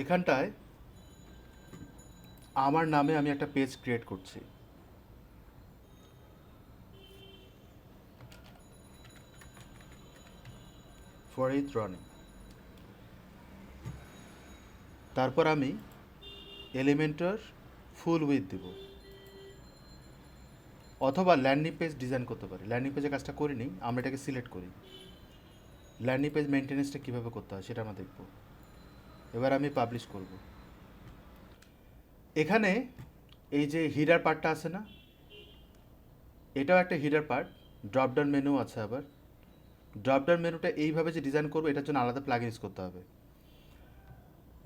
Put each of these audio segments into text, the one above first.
এখানটায় আমার নামে আমি একটা পেজ ক্রিয়েট করছি। ফরিদ রনি। তারপর আমি এলিমেন্টর ফুল উইথ দিব, অথবা ল্যান্ডিং পেজ ডিজাইন করতে পারি। ল্যান্ডিং পেজে কাজটা করিনি, আমরা এটাকে সিলেক্ট করি। ল্যান্ডিং পেজ মেনটেন্যান্সটা কীভাবে করতে হয় সেটা আমরা দেখব। এবার আমি পাবলিশ করব। এখানে এই যে হিডার পার্টটা আছে না, এটাও একটা হিডার পার্ট। ড্রপডাউন মেনু আছে আবার। ড্রপডাউন মেনুটা এইভাবে যে ডিজাইন করবো, এটার জন্য আলাদা প্লাগ ইউজ করতে হবে,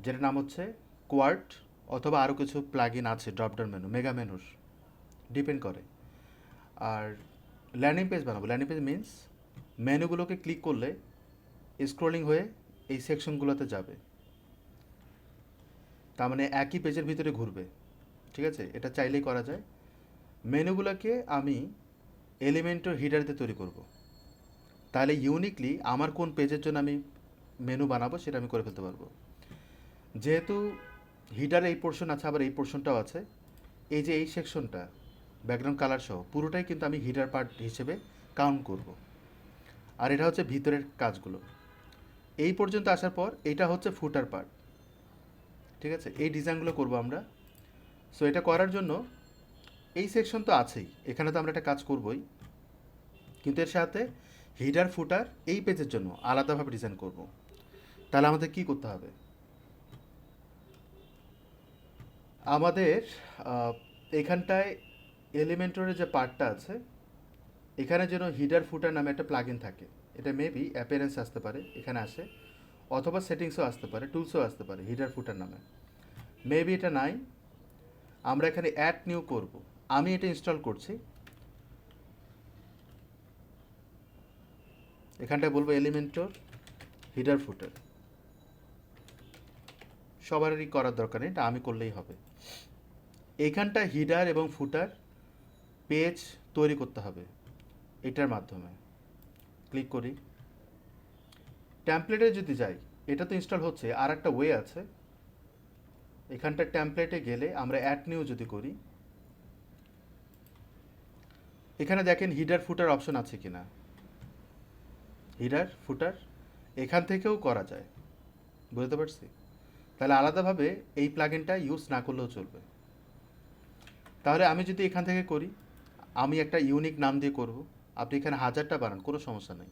যেটার নাম হচ্ছে কোয়ার্ট, অথবা আরও কিছু প্লাগ ইন আছে ড্রপডাউন মেনু, মেগা মেনুর ডিপেন্ড করে। আর ল্যান্ডিং পেজ বানাবো। ল্যান্ডিং পেজ মিনস মেনুগুলোকে ক্লিক করলে স্ক্রলিং হয়ে এই সেকশনগুলোতে যাবে, তার মানে একই পেজের ভিতরে ঘুরবে। ঠিক আছে, এটা চাইলেই করা যায়। মেনুগুলোকে আমি এলিমেন্টর হিডার দিয়ে তৈরি করব, তাহলে ইউনিকলি আমার কোন পেজের জন্য আমি মেনু বানাবো সেটা আমি করে ফেলতে পারবো। যেহেতু হিডার এই পোর্শন আছে, আবার এই পোর্শনটাও আছে, এই যে এই সেকশনটা ব্যাকগ্রাউন্ড কালার সহ পুরোটাই কিন্তু আমি হিডার পার্ট হিসেবে কাউন্ট করব। আর এটা হচ্ছে ভিতরের কাজগুলো। এই পর্যন্ত আসার পর এটা হচ্ছে ফুটার পার্ট। ঠিক আছে, এই ডিজাইনগুলো করব আমরা। সো এটা করার জন্য এই সেকশন তো আছেই, এখানে তো আমরা একটা কাজ করবই, কিন্তু এর সাথে হিডার ফুটার এই পেজের জন্য আলাদাভাবে ডিজাইন করব। তাহলে আমাদের কি করতে হবে? আমাদের এখানটায় এলিমেন্টরের যে পার্টটা আছে, এখানে যেন হিডার ফুটার নামে একটা প্লাগইন থাকে। এটা মেবি অ্যাপিয়ারেন্স আসতে পারে, এখানে আসে, অথবা সেটিংসও আসতে পারে, টুলসও আসতে পারে হিডার ফুটার নামে। মেবি এটা নাই, আমরা এখানে অ্যাড নিউ করব। আমি এটা ইনস্টল করছি। এখানটায় বলবো এলিমেন্টর হিডার ফুটার। সবারই করার দরকার নেই, এটা আমি করলেই হবে। এইখানটা হিডার এবং ফুটার পেজ তৈরি করতে হবে এটার মাধ্যমে। ক্লিক করি, ট্যাম্পলেটে যদি যাই, এটা তো ইনস্টল হচ্ছে, আর একটা ওয়ে আছে। এখানটা ট্যাম্পলেটে গেলে আমরা অ্যাড নিউ যদি করি, এখানে দেখেন হিডার ফুটার অপশন আছে কিনা। হিডার ফুটার এখান থেকেও করা যায়, বুঝতে পারছি। তাহলে আলাদাভাবে এই প্লাগইনটা ইউজ না করলেও চলবে। তাহলে আমি যদি এখান থেকে করি, আমি একটা ইউনিক নাম দিয়ে করব। আপনি এখানে হাজারটা বানান, কোনো সমস্যা নেই।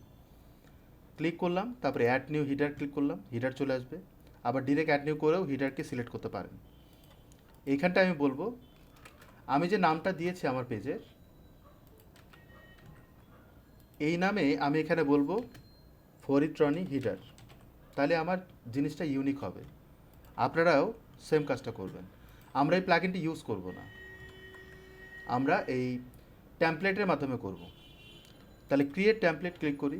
ক্লিক করলাম, তারপরে অ্যাড নিউ হিডার ক্লিক করলাম, হিডার চলে আসবে। আবার ডিরেক্ট অ্যাড নিউ করেও হিডারকে সিলেক্ট করতে পারেন। এইখানটা আমি বলবো, আমি যে নামটা দিয়েছি আমার পেজের, এই নামে আমি এখানে বলবো ফরিদ রনি হিডার। তাহলে আমার জিনিসটা ইউনিক হবে। আপনারাও সেম কাজটা করবেন। আমরা এই প্লাগইনটি ইউজ করব না, আমরা এই ট্যাম্পলেটের মাধ্যমে করব। তাহলে ক্রিয়েট ট্যাম্পলেট ক্লিক করি।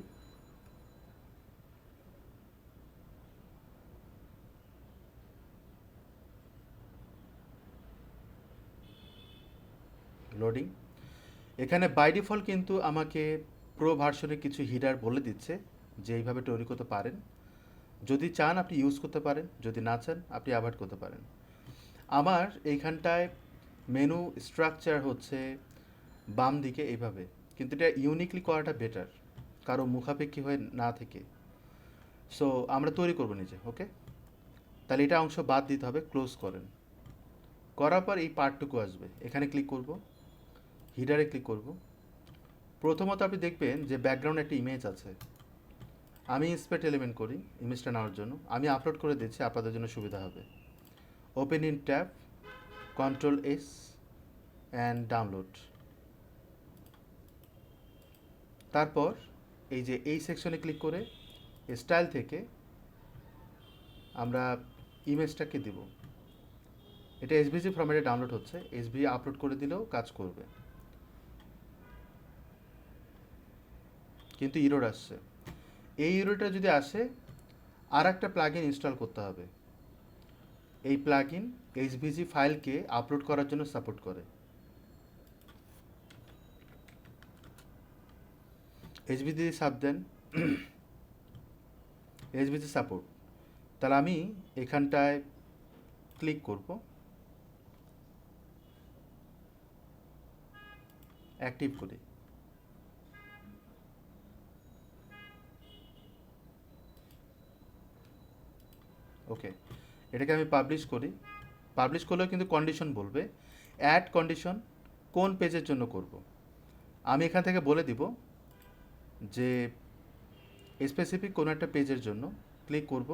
লোডিং। এখানে বাই ডিফল্ট কিন্তু আমাকে প্রো ভার্সনের কিছু হিডার বলে দিচ্ছে যে এইভাবে তৈরি করতে পারেন। যদি চান আপনি ইউজ করতে পারেন, যদি না চান আপনি অ্যাভয়েড করতে পারেন। আমার এইখানটায় মেনু স্ট্রাকচার হচ্ছে বাম দিকে এইভাবে, কিন্তু এটা ইউনিকলি করাটা বেটার, কারো মুখাপেক্ষী হয়ে না থেকে। সো আমরা তৈরি করবো নিজে। ওকে, তাহলে এটা অংশ বাদ দিতে হবে, ক্লোজ করেন। করার পর এই পার্টটুকু আসবে, এখানে ক্লিক করব, হিডারে ক্লিক করব। প্রথমত আপনি দেখবেন যে ব্যাকগ্রাউন্ডে একটা ইমেজ আছে। আমি ইন্সপেক্ট এলিমেন্ট করি ইমেজটা নেওয়ার জন্য, আমি আপলোড করে দিচ্ছি, আপনাদের জন্য সুবিধা হবে। Open in tab, control S and download. তারপর এই যে এই সেকশনে ক্লিক করে স্টাইল থেকে আমরা ইমেজটাকে দিব। এটা এসভিজি ফরম্যাটে ডাউনলোড হচ্ছে, এসভি আপলোড করে দিলেও কাজ করবে, কিন্তু ইরোর আসছে। এই ইরোটা যদি আসে, আর একটা প্লাগইন ইনস্টল করতে হবে। এই প্লাগইন এইচভিজি ফাইলকে আপলোড করার জন্য সাপোর্ট করে। এইচভিজি সাব দেন, এইচভিজি সাপোর্ট। তাহলে আমি এখানটায় ক্লিক করব, অ্যাক্টিভ করি। ওকে, এটাকে আমি পাবলিশ করি। পাবলিশ করলেও কিন্তু কন্ডিশন বলবে, অ্যাড কন্ডিশন কোন পেজের জন্য করব। আমি এখান থেকে বলে দিব যে স্পেসিফিক কোনো একটা পেজের জন্য ক্লিক করব।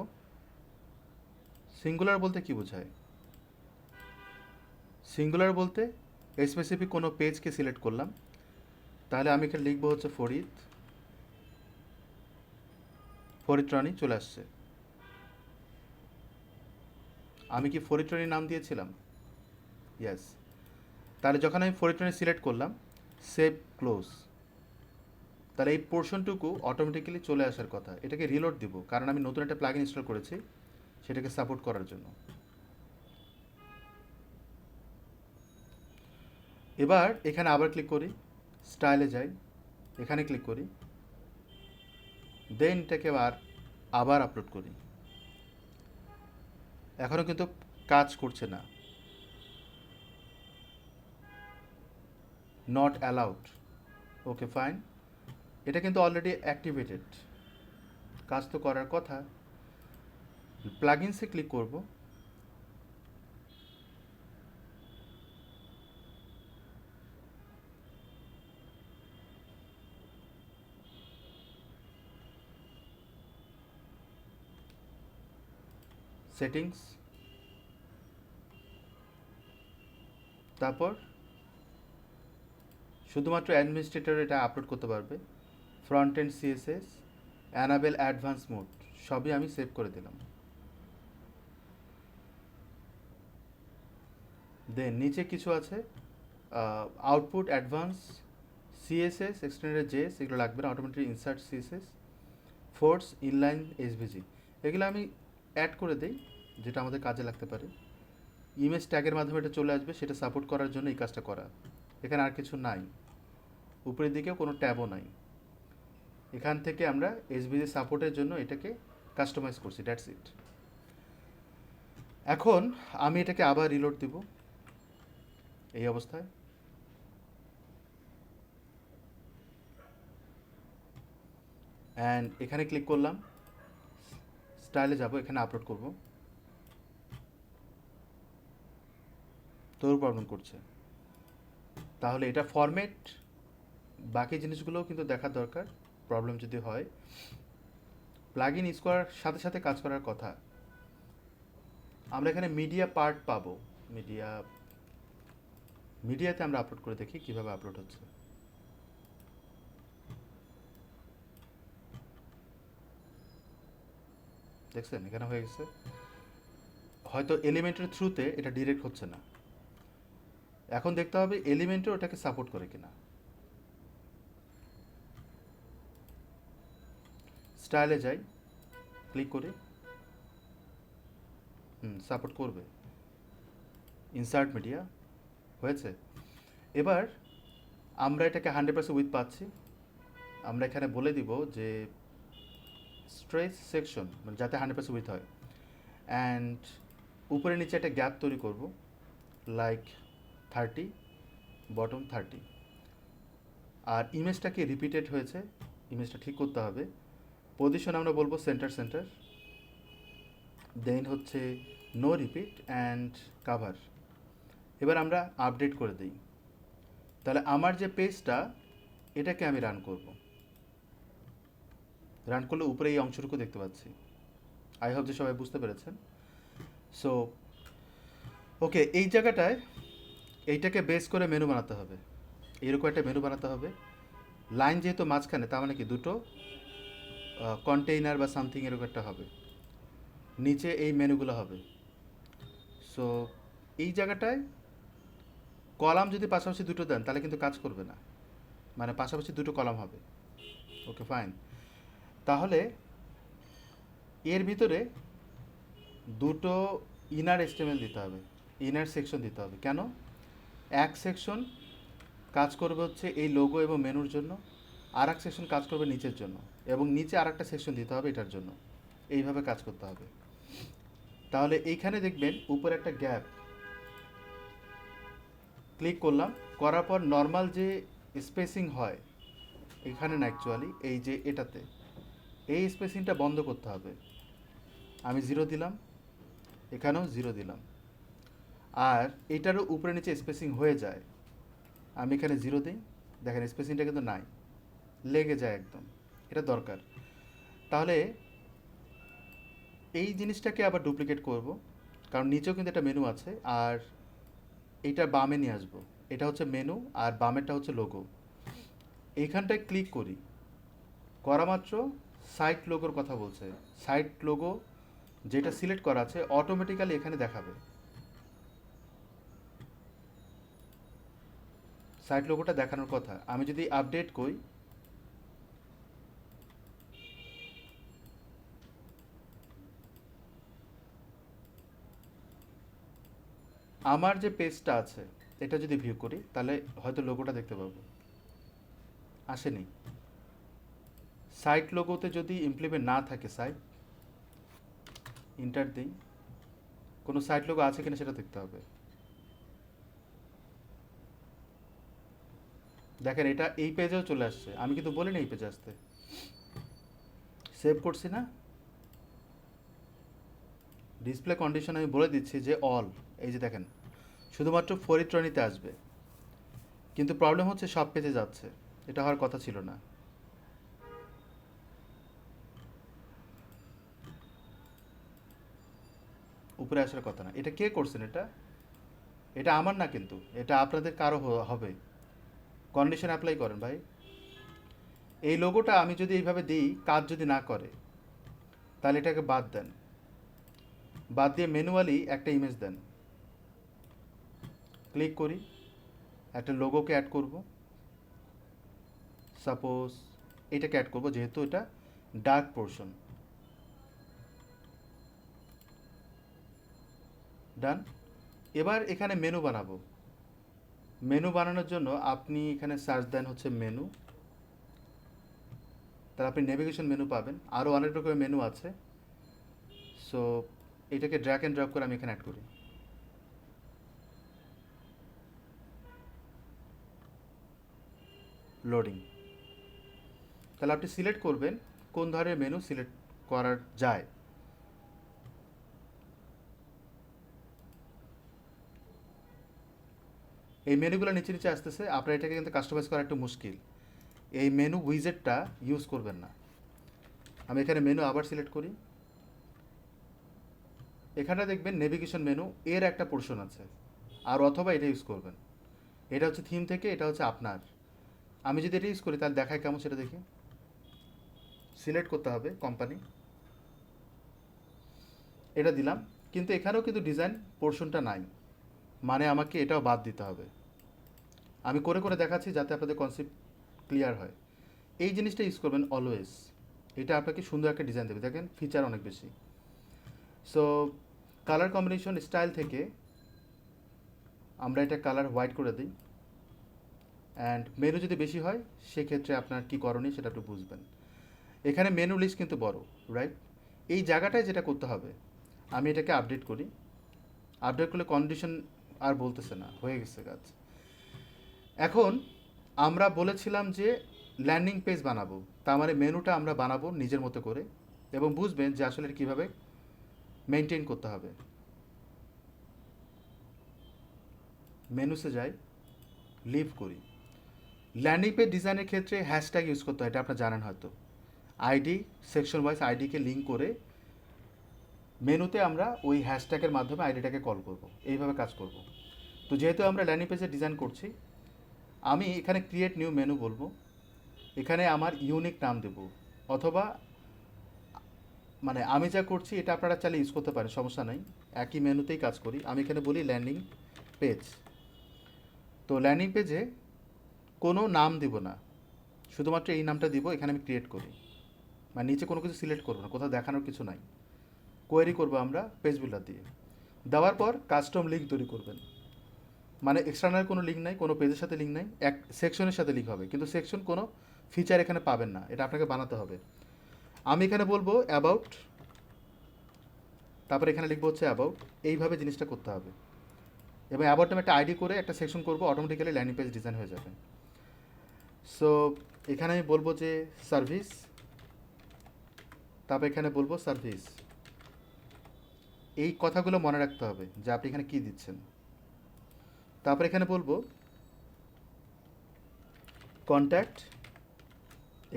সিঙ্গুলার বলতে কি বোঝায়? সিঙ্গুলার বলতে স্পেসিফিক কোনো পেজকে সিলেক্ট করলাম, তাহলে আমি এখানে লিখবো হচ্ছে ফরিদ রানী, চলে আসছে। আমি কি ফরিদ রানী নাম দিয়েছিলাম? ইয়েস। তাহলে যখন আমি ফরিদ রানী সিলেক্ট করলাম, সেভ ক্লোজ, তাহলে এই পোর্শনটুকু অটোমেটিক্যালি চলে আসার কথা। এটাকে রিলোড দিব, কারণ আমি নতুন একটা প্লাগইন ইনস্টল করেছি সেটাকে সাপোর্ট করার জন্য। এবার এখানে আবার ক্লিক করি, স্টাইলে যাই, এখানে ক্লিক করি, দেন এটাকে আবার আপলোড করি। এখনও কিন্তু কাজ করছে না, নট অ্যালাউড। ওকে ফাইন, এটা কিন্তু অলরেডি অ্যাক্টিভেটেড, কাজ তো করার কথা। প্লাগইনসে ক্লিক করব, সেটিংস, তারপর শুধুমাত্র অ্যাডমিনিস্ট্রেটর এটা আপলোড করতে পারবে। Front end CSS, enable advance mode, সবই আমি সেভ করে দিলাম। দেন নিচে কিছু আছে, output advance, CSS extended JS, এগুলো লাগবে না, automatic insert CSS, force inline SVG, এগুলো আমি অ্যাড করে দিই, যেটা আমাদের কাজে লাগতে পারে। ইমেজ ট্যাগের মাধ্যমে এটা চলে আসবে, সেটা সাপোর্ট করার জন্য এই কাজটা করা। এখানে আর কিছু নাই, উপরের দিকেও কোনো ট্যাবও নাই। এখান থেকে আমরা এসভিজি সাপোর্টের জন্য এটাকে কাস্টমাইজ করছি, দ্যাটস ইট। এখন আমি এটাকে আবার রিলোড দিব এই অবস্থায়। অ্যান্ড এখানে ক্লিক করলাম, স্টাইলে যাব, এখানে আপলোড করব, তোর প্রবলেম করছে। তাহলে এটা ফরম্যাট, বাকি জিনিসগুলোও কিন্তু দেখার দরকার, প্রবলেম যদি হয়। প্লাগইন ইউজ করার সাথে সাথে কাজ করার কথা। আমরা এখানে মিডিয়া পার্ট পাবো, মিডিয়াতে আমরা আপলোড করে দেখি কিভাবে আপলোড হচ্ছে। দেখছেন এখানে হয়ে গেছে, হয়তো এলিমেন্টের থ্রুতে এটা ডিরেক্ট হচ্ছে না। এখন দেখতে হবে এলিমেন্টও ওটাকে সাপোর্ট করে কিনা। স্টাইলে যাই, ক্লিক করি, সাপোর্ট করবে। ইনসার্ট মিডিয়া হয়েছে। এবার আমরা এটাকে 100% উইথ পাচ্ছি। আমরা এখানে বলে দিব যে স্ট্রেস সেকশন, মানে যাতে 100% উইথ হয়, অ্যান্ড উপরে নিচে একটা গ্যাপ তৈরি করব, লাইক 30, বটম 30। আর ইমেজটা কি রিপিটেড হয়েছে, ইমেজটা ঠিক করতে হবে। পজিশন আমরা বলবো সেন্টার সেন্টার, দেন হচ্ছে নো রিপিট অ্যান্ড কাভার। এবার আমরা আপডেট করে দিই, তাহলে আমার যে পেজটা এটাকে আমি রান করব। রান করলে উপরে এই অংশটুকু দেখতে পাচ্ছি। আই হোপ যে সবাই বুঝতে পেরেছেন। সো ওকে, এই জায়গাটায় এইটাকে বেস করে মেনু বানাতে হবে, এরকম একটা মেনু বানাতে হবে। লাইন যেহেতু মাঝখানে, তার মানে কি দুটো কন্টেইনার বা সামথিং এরকম একটা হবে, নিচে এই মেনুগুলো হবে। সো এই জায়গাটায় কলাম যদি পাশাপাশি দুটো দেন তাহলে কিন্তু কাজ করবে না, মানে পাশাপাশি দুটো কলাম হবে। ওকে ফাইন, তাহলে এর ভিতরে দুটো ইনার এস্টিমেল দিতে হবে, ইনার সেকশন দিতে হবে। কেন? এক সেকশন কাজ করবে হচ্ছে এই লোগো এবং মেনুর জন্য, আর এক সেকশন কাজ করবে নিচের জন্য, এবং নিচে আর একটা সেকশন দিতে হবে এটার জন্য। এইভাবে কাজ করতে হবে। তাহলে এইখানে দেখবেন উপরে একটা গ্যাপ, ক্লিক করলাম, করার পর নর্মাল যে স্পেসিং হয় এখানে না, অ্যাকচুয়ালি এই যে এটাতে এই স্পেসিংটা বন্ধ করতে হবে। আমি 0 দিলাম, এখানেও 0 দিলাম, আর এটারও উপরে নিচে স্পেসিং হয়ে যায়। আমি এখানে 0 দিই, দেখেন স্পেসিংটা কিন্তু নাই, লেগে যায় একদম, এটা দরকার। তাহলে এই জিনিসটাকে আবার ডুপ্লিকেট করব, কারণ নিচেও কিন্তু একটা মেনু আছে, আর এইটা বামে নিয়ে আসবো। এটা হচ্ছে মেনু আর বামেরটা হচ্ছে লোগো। এইখানটায় ক্লিক করি, করা মাত্র সাইট লোগোর কথা বলছে। সাইট লোগো যেটা সিলেক্ট করা আছে অটোমেটিক্যালি এখানে দেখাবে। সাইট লোগোটা দেখানোর কথা। আমি যদি আপডেট করি, আমার যে পেজটা আছে এটা যদি ভিউ করি তাহলে হয়তো লোগোটা দেখতে পাবো, আসেনি। সাইট লোগোতে যদি ইমপ্লিমেন্ট না থাকে, সাইট ইন্টার দিই, কোনো সাইট লোগো আছে কিনা সেটা দেখতে হবে। দেখেন এটা এই পেজেও চলে আসছে, আমি কিন্তু বলিনি এই পেজে আসতে। সেভ করছি না, ডিসপ্লে কন্ডিশন আমি বলে দিচ্ছি যে অল, এই যে দেখেন শুধুমাত্র ফরিত্রণীতে আসবে, কিন্তু প্রবলেম হচ্ছে সব পেজে যাচ্ছে, এটা হওয়ার কথা ছিল না। উপরে আসার কথা না। এটা কে করছেন? এটা এটা আমার না, কিন্তু এটা আপনাদের কারো হবে। কন্ডিশন অ্যাপ্লাই করেন ভাই। এই লোগোটা আমি যদি এইভাবে দিই, কাজ যদি না করে, তাহলে এটাকে বাদ দেন, বাদ দিয়ে ম্যানুয়ালি একটা ইমেজ দেন। ক্লিক করি, একটা লোগোকে অ্যাড করব, সাপোজ এটাকে অ্যাড করব, যেহেতু এটা ডার্ক পোর্শন। ডান। এবার এখানে মেনু বানাবো। মেনু বানানোর জন্য আপনি এখানে সার্চ দেন হচ্ছে মেনু, তাহলে আপনি নেভিগেশন মেনু পাবেন, আরও অনেক রকমের মেনু আছে। সো এটাকে ড্র্যাগ অ্যান্ড ড্রপ করে আমি এখানে অ্যাড করি। লোডিং। তাহলে আপনি সিলেক্ট করবেন কোন ধরনের মেনু সিলেক্ট করা যায়। এই মেনুগুলো নিচে নিচে আসতেছে, আপনার এটাকে কিন্তু কাস্টমাইজ করা একটু মুশকিল। এই মেনু উইজেটটা ইউজ করবেন না। আমি এখানে মেনু আবার সিলেক্ট করি, এখানে দেখবেন নেভিগেশন মেনু এর একটা পোর্শন আছে, আর অথবা এটা ইউজ করবেন। এটা হচ্ছে থিম থেকে, এটা হচ্ছে আপনার। আমি যদি এটা ইউজ করি তাহলে দেখায় কেমন সেটা দেখি। সিলেক্ট করতে হবে কোম্পানি, এটা দিলাম, কিন্তু এখানেও কিন্তু ডিজাইন পোর্শনটা নাই, মানে আমাকে এটাও বাদ দিতে হবে। আমি করে করে দেখাচ্ছি যাতে আপনাদের কনসেপ্ট ক্লিয়ার হয়। এই জিনিসটা ইউজ করবেন অলওয়েজ, এটা আপনাকে সুন্দর একটা ডিজাইন দেবে। দেখেন ফিচার অনেক বেশি। সো কালার কম্বিনেশন স্টাইল থেকে আমরা এটা কালার হোয়াইট করে দিই, অ্যান্ড মেনু যদি বেশি হয় সেক্ষেত্রে আপনার কী করণীয় সেটা একটু বুঝবেন। এখানে মেনু লিস্ট কিন্তু বড়, রাইট? এই জায়গাটায় যেটা করতে হবে, আমি এটাকে আপডেট করি। আপডেট করলে কন্ডিশন আর বলতেছে না, হয়ে গেছে কাজ। এখন আমরা বলেছিলাম যে ল্যান্ডিং পেজ বানাবো, তার মানে মেনুটা আমরা বানাবো নিজের মতো করে, এবং বুঝবেন যে আসলে এটা কীভাবে মেনটেন করতে হবে। মেনুসে যাই, লিভ করি। ল্যান্ডিং পেজ ডিজাইনের ক্ষেত্রে হ্যাশট্যাগ ইউজ করতে হয়, এটা আপনারা জানেন হয়তো। আইডি, সেকশন ওয়াইজ আইডিকে লিঙ্ক করে মেনুতে আমরা ওই হ্যাশট্যাগের মাধ্যমে আইডিটাকে কল করব, এইভাবে কাজ করব। তো যেহেতু আমরা ল্যান্ডিং পেজে ডিজাইন করছি, আমি এখানে ক্রিয়েট নিউ মেনু বলবো, এখানে আমার ইউনিক নাম দেব, অথবা মানে আমি যা করছি এটা আপনারা চাইলে ইউজ করতে পারেন, সমস্যা নেই, একই মেনুতেই কাজ করি। আমি এখানে বলি ল্যান্ডিং পেজ। তো ল্যান্ডিং পেজে কোনো নাম দিব না, শুধুমাত্র এই নামটা দিব, এখানে আমি ক্রিয়েট করি, মানে নিচে কোনো কিছু সিলেক্ট করবো না, কোথাও দেখানোর কিছু নাই। কোয়েরি করবো আমরা পেজ বিল্ডার দিয়ে। দেওয়ার পর কাস্টম লিঙ্ক তৈরি করবেন, মানে এক্সটার্নাল কোনো লিঙ্ক নাই, কোনো পেজের সাথে লিঙ্ক নাই, এক সেকশনের সাথে লিঙ্ক হবে, কিন্তু সেকশন কোনো ফিচার এখানে পাবেন না, এটা আপনাকে বানাতে হবে। আমি এখানে বলবো অ্যাবাউট, তারপর এখানে লিখবো হচ্ছে অ্যাবাউট। এইভাবে জিনিসটা করতে হবে এবং অ্যাবাউট নামে একটা আইডি করে একটা সেকশন করবো, অটোমেটিক্যালি ল্যান্ডিং পেজ ডিজাইন হয়ে যাবে। সো এখানে আমি বলবো যে সার্ভিস, তারপর এখানে বলবো সার্ভিস। এই কথাগুলো মনে রাখতে হবে যে আপনি এখানে কী দিচ্ছেন। তারপর এখানে বলবো কন্ট্যাক্ট,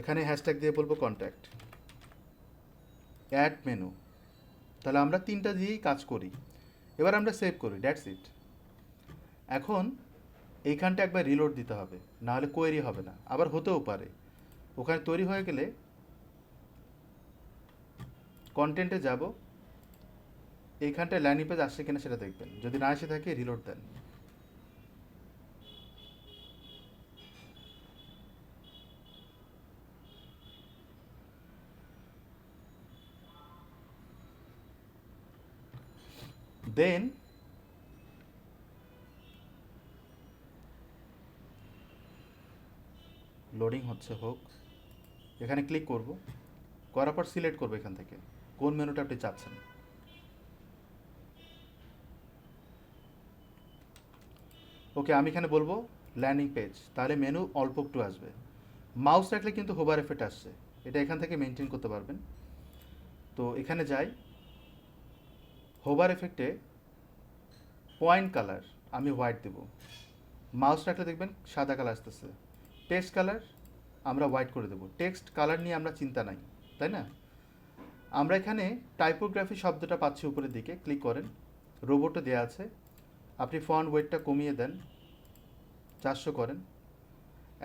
এখানে হ্যাশট্যাগ দিয়ে বলবো কন্ট্যাক্ট, অ্যাড মেনু। তাহলে আমরা তিনটা দিয়েই কাজ করি। এবার আমরা সেভ করি, দ্যাটস ইট। এখন এইখানটা একবার রিলোড দিতে হবে, নাহলে কোয়েরি হবে না। আবার হতেও পারে ওখানে তৈরি হয়ে গেলে কন্টেন্টে যাব, এইখানটায় ল্যান্ডিং পেজ আসছে কিনা সেটা দেখবেন, যদি না এসে থাকে রিলোড দেন। দেন লোডিং হচ্ছে, হোক। এখানে ক্লিক করব, করার পর সিলেক্ট করবো এখান থেকে কোন মেনুটা আপনি চাচ্ছেন। ওকে, আমি এখানে বলবো ল্যান্ডিং পেজ, তাহলে মেনু অল্প একটু আসবে। মাউস রাখলে কিন্তু হোভার এফেক্ট আসছে, এটা এখান থেকে মেনটেন করতে পারবেন। তো এখানে যাই, হোভার এফেক্টে পয়েন্ট কালার আমি হোয়াইট দেব। মাউস রাখলে দেখবেন সাদা কালার আসতেছে। টেক্সট কালার আমরা হোয়াইট করে দেবো। টেক্সট কালার নিয়ে আমরা চিন্তা নাই, তাই না? আমরা এখানে টাইপোগ্রাফি শব্দটা পাচ্ছি উপরের দিকে, ক্লিক করেন, রোবটে দেওয়া আছে। আপনি ফন্ট ওয়েটটা কমিয়ে দেন, 400 করেন,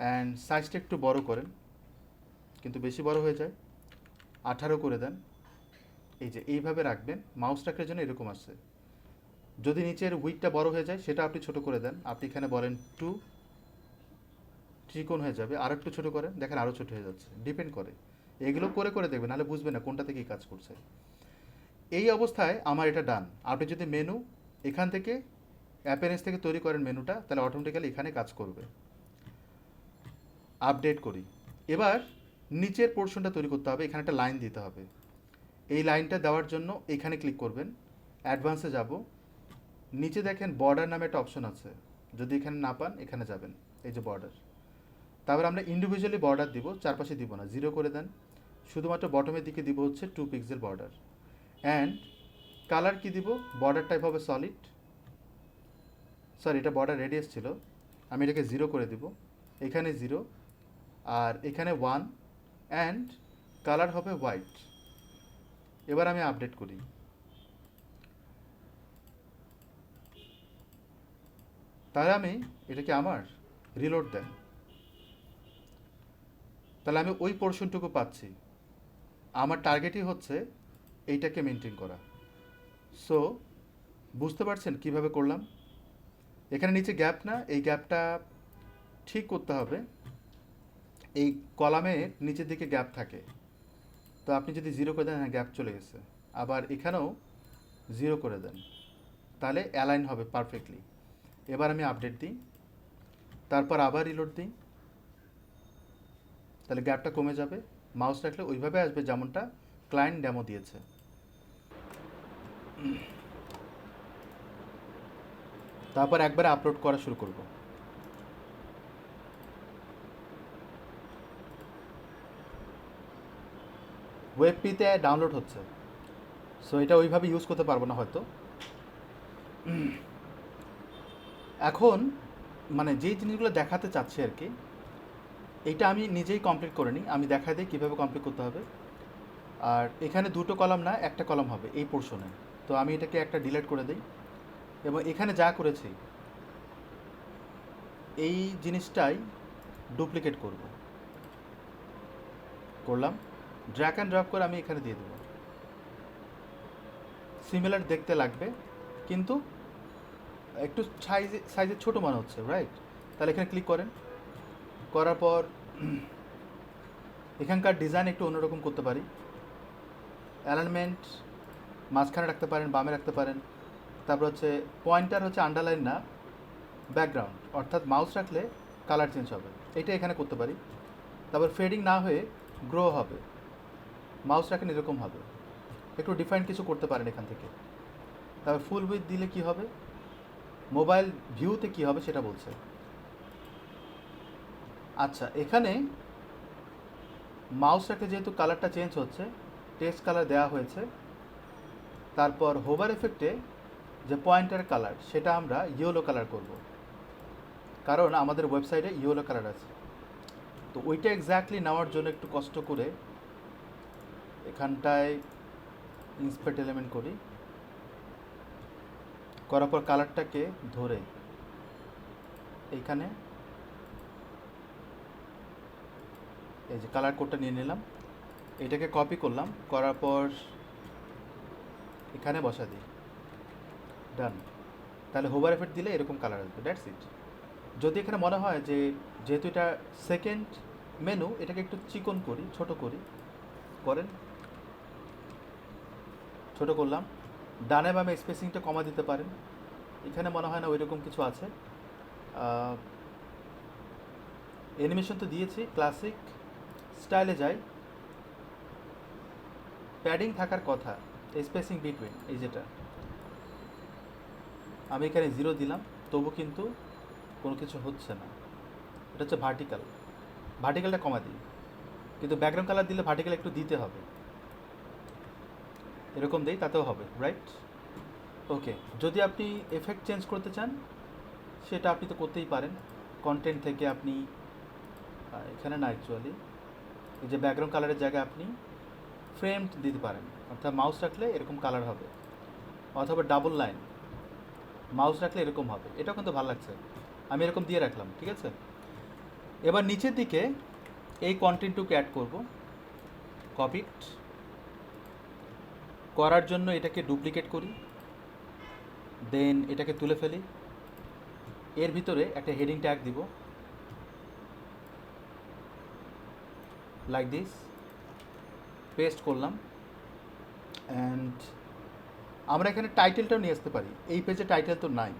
অ্যান্ড সাইজটা একটু বড় করেন, কিন্তু বেশি বড় হয়ে যায়, 18 করে দেন। এই যে এইভাবে রাখবেন, মাউস রাখার জন্য এরকম আসছে। যদি নিচের উইডটা বড় হয়ে যায় সেটা আপনি ছোট করে দেন, আপনি এখানে বলেন 2, ত্রিকোণ হয়ে যাবে। আর একটু ছোটো করেন, দেখেন আরও ছোটো হয়ে যাচ্ছে। ডিপেন্ড করে, এগুলো করে করে দেখবেন, নাহলে বুঝবেন না কোনটা থেকে কাজ করছে। এই অবস্থায় আমার এটা ডান। আপনি যদি মেনু এখান থেকে অ্যাপিয়ারেন্স থেকে তৈরি করেন মেনুটা, তাহলে অটোমেটিক্যালি এখানে কাজ করবে। আপডেট করি। এবার নিচের পোর্শনটা তৈরি করতে হবে, এখানে একটা লাইন দিতে হবে। এই লাইনটা দেওয়ার জন্য এখানে ক্লিক করবেন, অ্যাডভান্সে যাব, নিচে দেখেন বর্ডার নামে একটা অপশন আছে, যদি এখানে না পান এখানে যাবেন, এই যে বর্ডার। তারপর আমরা ইন্ডিভিজুয়ালি বর্ডার দিব, চারপাশে দিব না, 0 করে দেন। শুধুমাত্র বটমের দিকে দিব হচ্ছে 2 পিক্সেল বর্ডার। অ্যান্ড কালার কি দিব, বর্ডার টাইপ হবে সলিড, সরি এটা বর্ডার রেডিয়াস ছিল, আমি এটাকে 0 করে দিব। এখানে 0 আর এখানে 1, অ্যান্ড কালার হবে হোয়াইট। এবার আমি আপডেট করি। তাহলে আমি এটাকে আমার রিলোড দেন, তাহলে আমি ওই পোর্শনটুকু পাচ্ছি। আমার টার্গেটই হচ্ছে এইটাকে মেনটেন করা। সো বুঝতে পারছেন কিভাবে করলাম? এখানে নিচে গ্যাপ না, এই গ্যাপটা ঠিক করতে হবে। এই কলামের নিচের দিকে গ্যাপ থাকে, তো আপনি যদি 0 করে দেন, হ্যাঁ গ্যাপ চলে গেছে। আবার এখানেও 0 করে দেন, তাহলে অ্যালাইন হবে পারফেক্টলি। এবার আমি আপডেট দিই, তারপর আবার রিলোড দিই, তাহলে গ্যাপটা কমে যাবে। মাউস রাখলে ওইভাবে আসবে যেমনটা ক্লায়েন্ট ডেমো দিয়েছে। তারপর একবারে আপলোড করা শুরু করব। ওয়েবপিতে ডাউনলোড হচ্ছে, সো এটা ওইভাবে ইউজ করতে পারবো না হয়তো। এখন মানে যেই জিনিসগুলো দেখাতে চাচ্ছি আর কি, এইটা আমি নিজেই কমপ্লিট করে নিই, আমি দেখা দিই কীভাবে কমপ্লিট করতে হবে। আর এখানে দুটো কলাম না, একটা কলাম হবে এই পোর্শনে, তো আমি এটাকে একটা ডিলিট করে দিই। এবং এখানে যা করেছি এই জিনিসটাই ডুপ্লিকেট করলাম, ড্র্যাগ অ্যান্ড ড্রপ করে আমি এখানে দিয়ে দেবো। সিমিলার দেখতে লাগবে, কিন্তু একটু সাইজে ছোটো মনে হচ্ছে, রাইট? তাহলে এখানে ক্লিক করেন, করার পর এখানকার ডিজাইন একটু অন্যরকম করতে পারি। অ্যালাইনমেন্ট মাঝখানে রাখতে পারেন, বামে রাখতে পারেন। তারপর হচ্ছে পয়েন্টার হচ্ছে আন্ডারলাইন না, ব্যাকগ্রাউন্ড, অর্থাৎ মাউস রাখলে কালার চেঞ্জ হবে, এটা এখানে করতে পারি। তারপর ফেডিং না হয়ে গ্রো হবে, মাউস রাখেন এরকম হবে। একটু ডিফারেন্ট কিছু করতে পারেন এখান থেকে। তারপর ফুল উইথ দিলে কি হবে, মোবাইল ভিউতে কি হবে সেটা বলছে। আচ্ছা, এখানে মাউস রাখলে যেহেতু কালারটা চেঞ্জ হচ্ছে, টেক্সট কালার দেওয়া হয়েছে। তারপর হোভার এফেক্টে যে পয়েন্টার কালার সেটা আমরা ইয়েলো কালার করব, কারণ আমাদের ওয়েবসাইটে ইয়েলো কালার আছে। তো ওইটা এক্স্যাক্টলি নেওয়ার জন্য একটু কষ্ট করে এখানটায় ইন্সপেক্ট এলিমেন্ট করি, করার পর কালারটাকে ধরে এইখানে এই যে কালার কোডটা নিয়ে নিলাম, এটাকে কপি করলাম, করার পর এখানে বসা দিই, ডান। তাহলে হোভার এফেক্ট দিলে এরকম কালার আসবে, দ্যাটস ইট। যদি এখানে মনে হয় যে যেহেতু এটা সেকেন্ড মেনু, এটাকে একটু চিকন করি, ছোট করি, করেন, ছোট করলাম। ডানে বামে স্পেসিংটা কমা দিতে পারেন, এখানে মনে হয় না ওইরকম কিছু আছে। অ্যানিমেশন তো দিয়েছি, ক্লাসিক স্টাইলে যাই, প্যাডিং থাকার কথা, স্পেসিং বিটুইন, এই যেটা আমি এখানে 0 দিলাম, তবু কিন্তু কোনো কিছু হচ্ছে না। এটা হচ্ছে ভার্টিক্যাল, ভার্টিক্যালটা কমা দিই, কিন্তু ব্যাকগ্রাউন্ড কালার দিলে ভার্টিক্যাল একটু দিতে হবে, এরকম দেই তাতেও হবে, রাইট? ওকে। যদি আপনি এফেক্ট চেঞ্জ করতে চান সেটা আপনি তো করতেই পারেন, কন্টেন্ট থেকে আপনি এখানে না, অ্যাকচুয়ালি এই যে ব্যাকগ্রাউন্ড কালারের জায়গায় আপনি ফ্রেম দিতে পারেন, অর্থাৎ মাউস রাখলে এরকম কালার হবে, অথবা ডাবল লাইন মাউস রাখলে এরকম হবে। এটাও কিন্তু ভালো লাগছে, আমি এরকম দিয়ে রাখলাম, ঠিক আছে। এবার নিচের দিকে এই কন্টেন্টটুকু অ্যাড করব, কপিড করার জন্য এটাকে ডুপ্লিকেট করি, দেন এটাকে তুলে ফেলি, এর ভিতরে একটা হেডিং ট্যাগ দিব, লাইক দিস, পেস্ট করলাম। অ্যান্ড আমরা এখানে টাইটেলটাও নিয়ে আসতে পারি, এই পেজে টাইটেল তো নাই,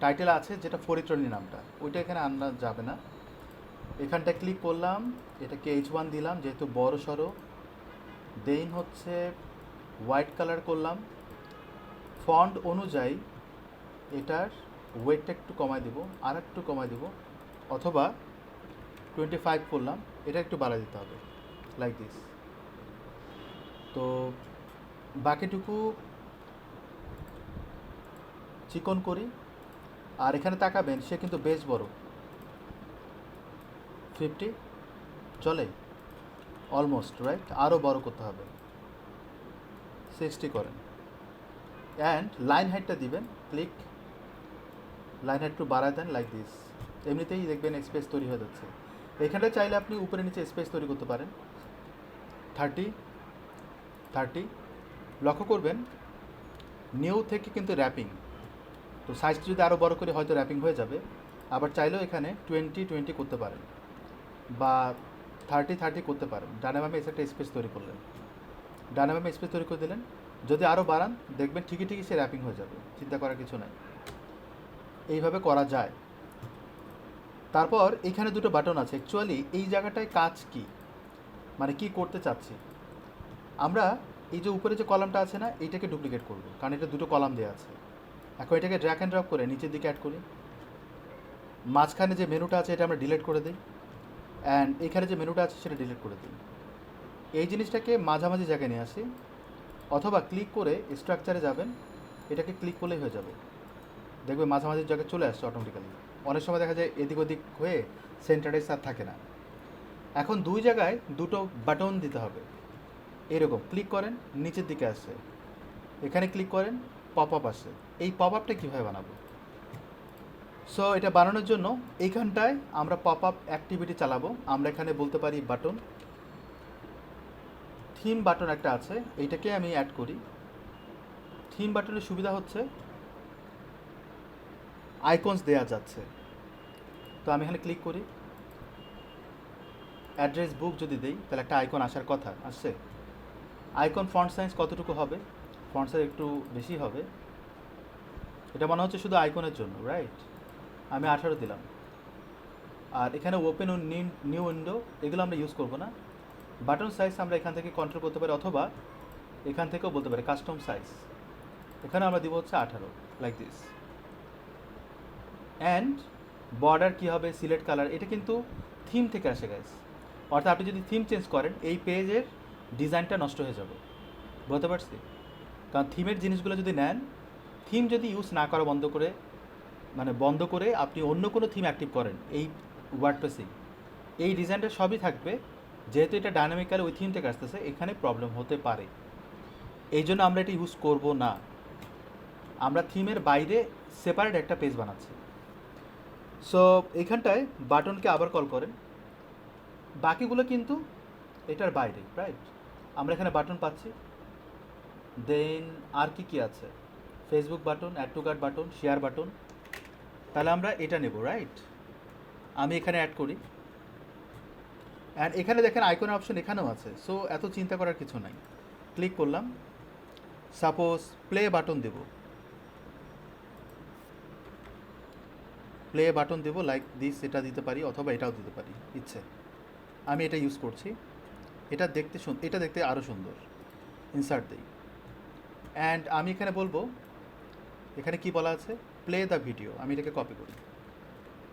টাইটেল আছে যেটা ফরিত্রণী নামটা, ওইটা এখানে আনা যাবে না। এখানটা ক্লিক করলাম, এটাকে H1 দিলাম যেহেতু বড় সড়ো, দেন হচ্ছে হোয়াইট কালার করলাম, ফন্ট অনুযায়ী এটার ওয়েটটা একটু কমায় দেবো, আর একটু কমায় দেবো, অথবা 25 করলাম, এটা একটু বাড়ায় দিতে হবে, লাইক দিস। তো বাকিটুকু চিকন করি, আর এখানে তাকাবেন সে কিন্তু বেশ বড়, 50 চলে, অলমোস্ট, রাইট? আরও বড় করতে হবে, 60 করেন। অ্যান্ড লাইন হাইটটা দিবেন, ক্লিক, লাইন হাইট একটু বাড়ায় দেন, লাইক দিস। এমনিতেই দেখবেন স্পেস তৈরি হয়ে যাচ্ছে। এখানটা চাইলে আপনি উপরে নিচে স্পেস তৈরি করতে পারেন, 30 লক্ষ্য করবেন নিউ থেকে কিন্তু র্যাপিং, তো সাইজটা যদি আরও বড় করে হয়তো র্যাপিং হয়ে যাবে। আবার চাইলেও এখানে 20 করতে পারেন, বা 30 করতে পারেন। ডানে বামে এসে একটা স্পেস তৈরি করলেন, ডানে বামে স্পেস তৈরি করে দিলেন, যদি আরও বাড়ান দেখবেন ঠিকই সে র্যাপিং হয়ে যাবে, চিন্তা করার কিছু নাই, এইভাবে করা যায়। তারপর এখানে দুটো বাটন আছে, অ্যাকচুয়ালি এই জায়গাটায় কাজ কি, মানে কি করতে চাচ্ছি আমরা, এই যে উপরে যে কলামটা আছে না, এইটাকে ডুপ্লিকেট করব, কারণ এটা দুটো কলাম দেওয়া আছে। এখন এটাকে ড্র্যাগ অ্যান্ড ড্রপ করে নিচের দিকে অ্যাড করি, মাঝখানে যে মেনুটা আছে এটা আমরা ডিলিট করে দিই, অ্যান্ড এখানে যে মেনুটা আছে সেটা ডিলিট করে দিই। এই জিনিসটাকে মাঝামাঝি জায়গায় নিয়ে আসি, অথবা ক্লিক করে স্ট্রাকচারে যাবেন, এটাকে ক্লিক করলেই হয়ে যাবে, দেখবে মাঝামাঝি জায়গায় চলে আসছে অটোমেটিক্যালি। অনেক সময় দেখা যায় এদিক ওদিক হয়ে সেন্টারে আর থাকে না। এখন দুই জায়গায় দুটো বাটন দিতে হবে, এরকম ক্লিক করেন, নিচের দিকে আসে, এখানে ক্লিক করেন, পপ আপ আসে। এই পপ আপটা কীভাবে বানাবো? সো এটা বানানোর জন্য এইখানটায় আমরা পপ আপ অ্যাক্টিভিটি চালাবো। আমরা এখানে বলতে পারি বাটন, থিম বাটন একটা আছে, এইটাকে আমি অ্যাড করি। থিম বাটনের সুবিধা হচ্ছে আইকনস দেয়া যাচ্ছে, তো আমি এখানে ক্লিক করি, অ্যাড্রেস বুক যদি দেই তাহলে একটা আইকন আসার কথা, আসছে। আইকন ফন্ট সাইজ কতটুকু হবে? ফন্ট সাইজ একটু বেশি হবে, এটা মনে হচ্ছে শুধু আইকনের জন্য, রাইট? আমি 18 দিলাম। আর এখানে ওপেন ও নিউ উইন্ডো এগুলো আমরা ইউজ করব না। বাটন সাইজ আমরা এখান থেকে কন্ট্রোল করতে পারি, অথবা এখান থেকেও বলতে পারি কাস্টম সাইজ, এখানে আমরা দিব হচ্ছে 18, লাইক দিস। অ্যান্ড বর্ডার কী হবে, সিলেক্ট কালার, এটা কিন্তু থিম থেকে আসে গাইস। অর্থাৎ আপনি যদি থিম চেঞ্জ করেন এই পেজের ডিজাইনটা নষ্ট হয়ে যাবে, বুঝতে পারছি? কারণ থিমের জিনিসগুলো যদি নেন, থিম যদি ইউজ না করা বন্ধ করে, মানে বন্ধ করে আপনি অন্য কোনো থিম অ্যাক্টিভ করেন এই ওয়ার্ডপ্রেসেই, এই ডিজাইনটা সবই থাকবে। যেহেতু এটা ডাইনামিক্যালি ওই থিম থেকে আসতেছে, এখানে প্রবলেম হতে পারে। এই জন্য আমরা এটা ইউজ করব না। আমরা থিমের বাইরে সেপারেট একটা পেজ বানাচ্ছি। সো এইখানটায় বাটনকে আবার কল করেন, বাকিগুলো কিন্তু এটার বাইরে, রাইট? আমরা এখানে বাটন পাচ্ছি। দেন আর কি আছে, Facebook button, add to cart button, share button. তাহলে আমরা এটা নেব, রাইট? আমি এখানে অ্যাড করি, অ্যান্ড এখানে দেখেন আইকনের অপশন এখানেও আছে। সো এত চিন্তা করার কিছু নাই। ক্লিক করলাম, সাপোজ প্লে বাটন দেব, প্লে বাটন দেবো লাইক দিস, এটা দিতে পারি অথবা এটাও দিতে পারি ইচ্ছে। আমি এটা ইউজ করছি, এটা দেখতে আরও সুন্দর। ইনসার্ট দিই, অ্যান্ড আমি এখানে বলবো, এখানে কি বলা আছে, প্লে দ্য ভিডিও। আমি এটাকে কপি করি,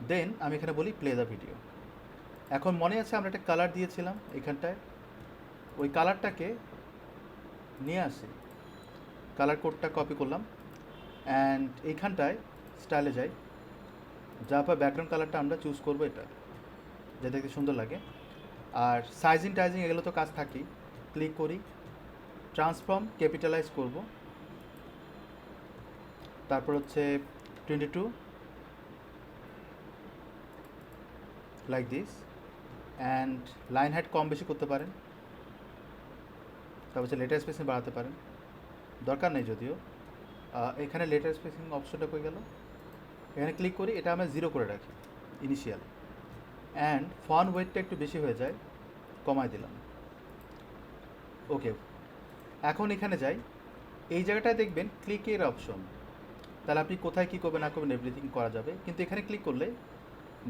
দেন আমি এখানে বলি প্লে দ্য ভিডিও। এখন মনে আছে আমরা একটা কালার দিয়েছিলাম এখানটায়, ওই কালারটাকে নিয়ে আসি, কালার কোডটা কপি করলাম, অ্যান্ড এইখানটায় স্টাইলে যাই, যার পর ব্যাকগ্রাউন্ড কালারটা আমরা চুজ করবো এটা, যা দেখতে সুন্দর লাগে। আর সাইজিং টাইজিং এগুলো তো কাজ থাকেই। ক্লিক করি, ট্রান্সফর্ম ক্যাপিটালাইজ করব, তারপর হচ্ছে 22 like this, and line height কম বেশি করতে পারেন। তারপর হচ্ছে লেটার স্পেসিং বাড়াতে পারেন, দরকার নেই যদিও। এখানে লেটার স্পেসিং অপশনটা কই গেল, এখানে ক্লিক করি, এটা আমরা 0 করে রাখি ইনিশিয়াল, অ্যান্ড ফন্ট ওয়েটটা একটু বেশি হয়ে যায়, কমায় দিলাম। ওকে, এখন এখানে যাই, এই জায়গাটায় দেখবেন ক্লিকের অপশন। তাহলে আপনি কোথায় কী করবেন না করবেন এভরিথিং করা যাবে, কিন্তু এখানে ক্লিক করলে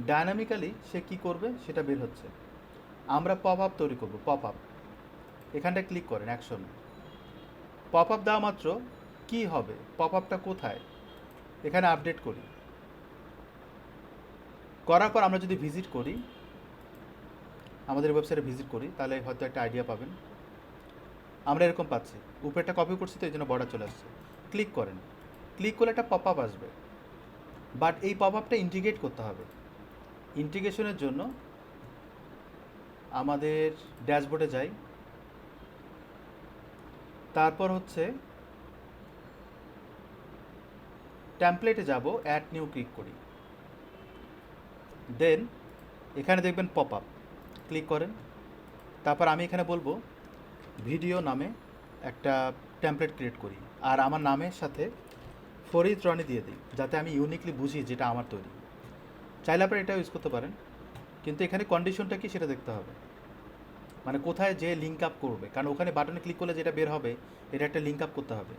ডায়নামিক্যালি সে কী করবে সেটা বের হচ্ছে। আমরা পপ আপ তৈরি করব, পপ আপ। এখানটায় ক্লিক করেন অ্যাকশন, পপ আপ দেওয়া মাত্র কী হবে, পপ আপটা কোথায়, এখানে আপডেট করি। করার পর আমরা যদি ভিজিট করি, আমাদের ওয়েবসাইটে ভিজিট করি, তাহলে হয়তো একটা আইডিয়া পাবেন। আমরা এরকম পাচ্ছি, উপরেটা কপি করছি তো এই জন্য বর্ডার চলে আসছে। ক্লিক করেন, ক্লিক করলে একটা পপ আপ আসবে, বাট এই পপ আপটা ইন্টিগ্রেট করতে হবে। ইন্টিগ্রেশনের জন্য আমাদের ড্যাশবোর্ডে যাই, তারপর হচ্ছে টেমপ্লেটে যাব, অ্যাড নিউ ক্লিক করি, দেন এখানে দেখবেন পপ আপ, ক্লিক করেন। তারপর আমি এখানে বলবো ভিডিও নামে একটা টেমপ্লেট ক্রিয়েট করি, আর আমার নামের সাথে ফরিদ রনি দিয়ে দিই, যাতে আমি ইউনিকলি বুঝি যেটা আমার তৈরি। চাইলে আপনারা এটা ইউজ করতে পারেন, কিন্তু এখানে কন্ডিশনটা কি সেটা দেখতে হবে, মানে কোথায় যে লিঙ্ক আপ করবে, কারণ ওখানে বাটনে ক্লিক করলে যেটা বের হবে এটা একটা লিঙ্ক আপ করতে হবে।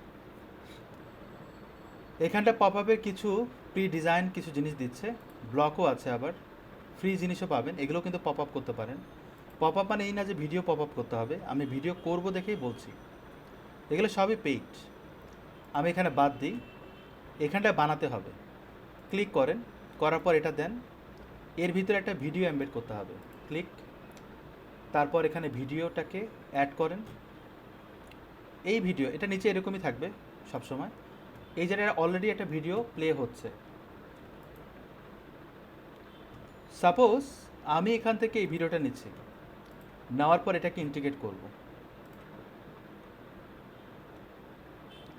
এখানটা পপ আপের কিছু প্রি ডিজাইন কিছু জিনিস দিচ্ছে, ব্লকও আছে, আবার ফ্রি জিনিসও পাবেন, এগুলো কিন্তু পপ আপ করতে পারেন। পপ আপ মানে এই না যে ভিডিও পপ আপ করতে হবে, আমি ভিডিও করব দেখেই বলছি, এগুলো সবই পেইড। আমি এখানে বাদ দিই, এখানটায় বানাতে হবে, ক্লিক করেন, করার পর এটা দেন, এর ভিতরে একটা ভিডিও এমবেড করতে হবে, ক্লিক। তারপর এখানে ভিডিওটাকে অ্যাড করেন, এই ভিডিও এটা নিচে এরকমই থাকবে সবসময়। এই জায়গায় অলরেডি একটা ভিডিও প্লে হচ্ছে, সাপোজ আমি এখান থেকে এই ভিডিওটা নিচ্ছি, নেওয়ার পর এটাকে ইন্টিগ্রেট করব।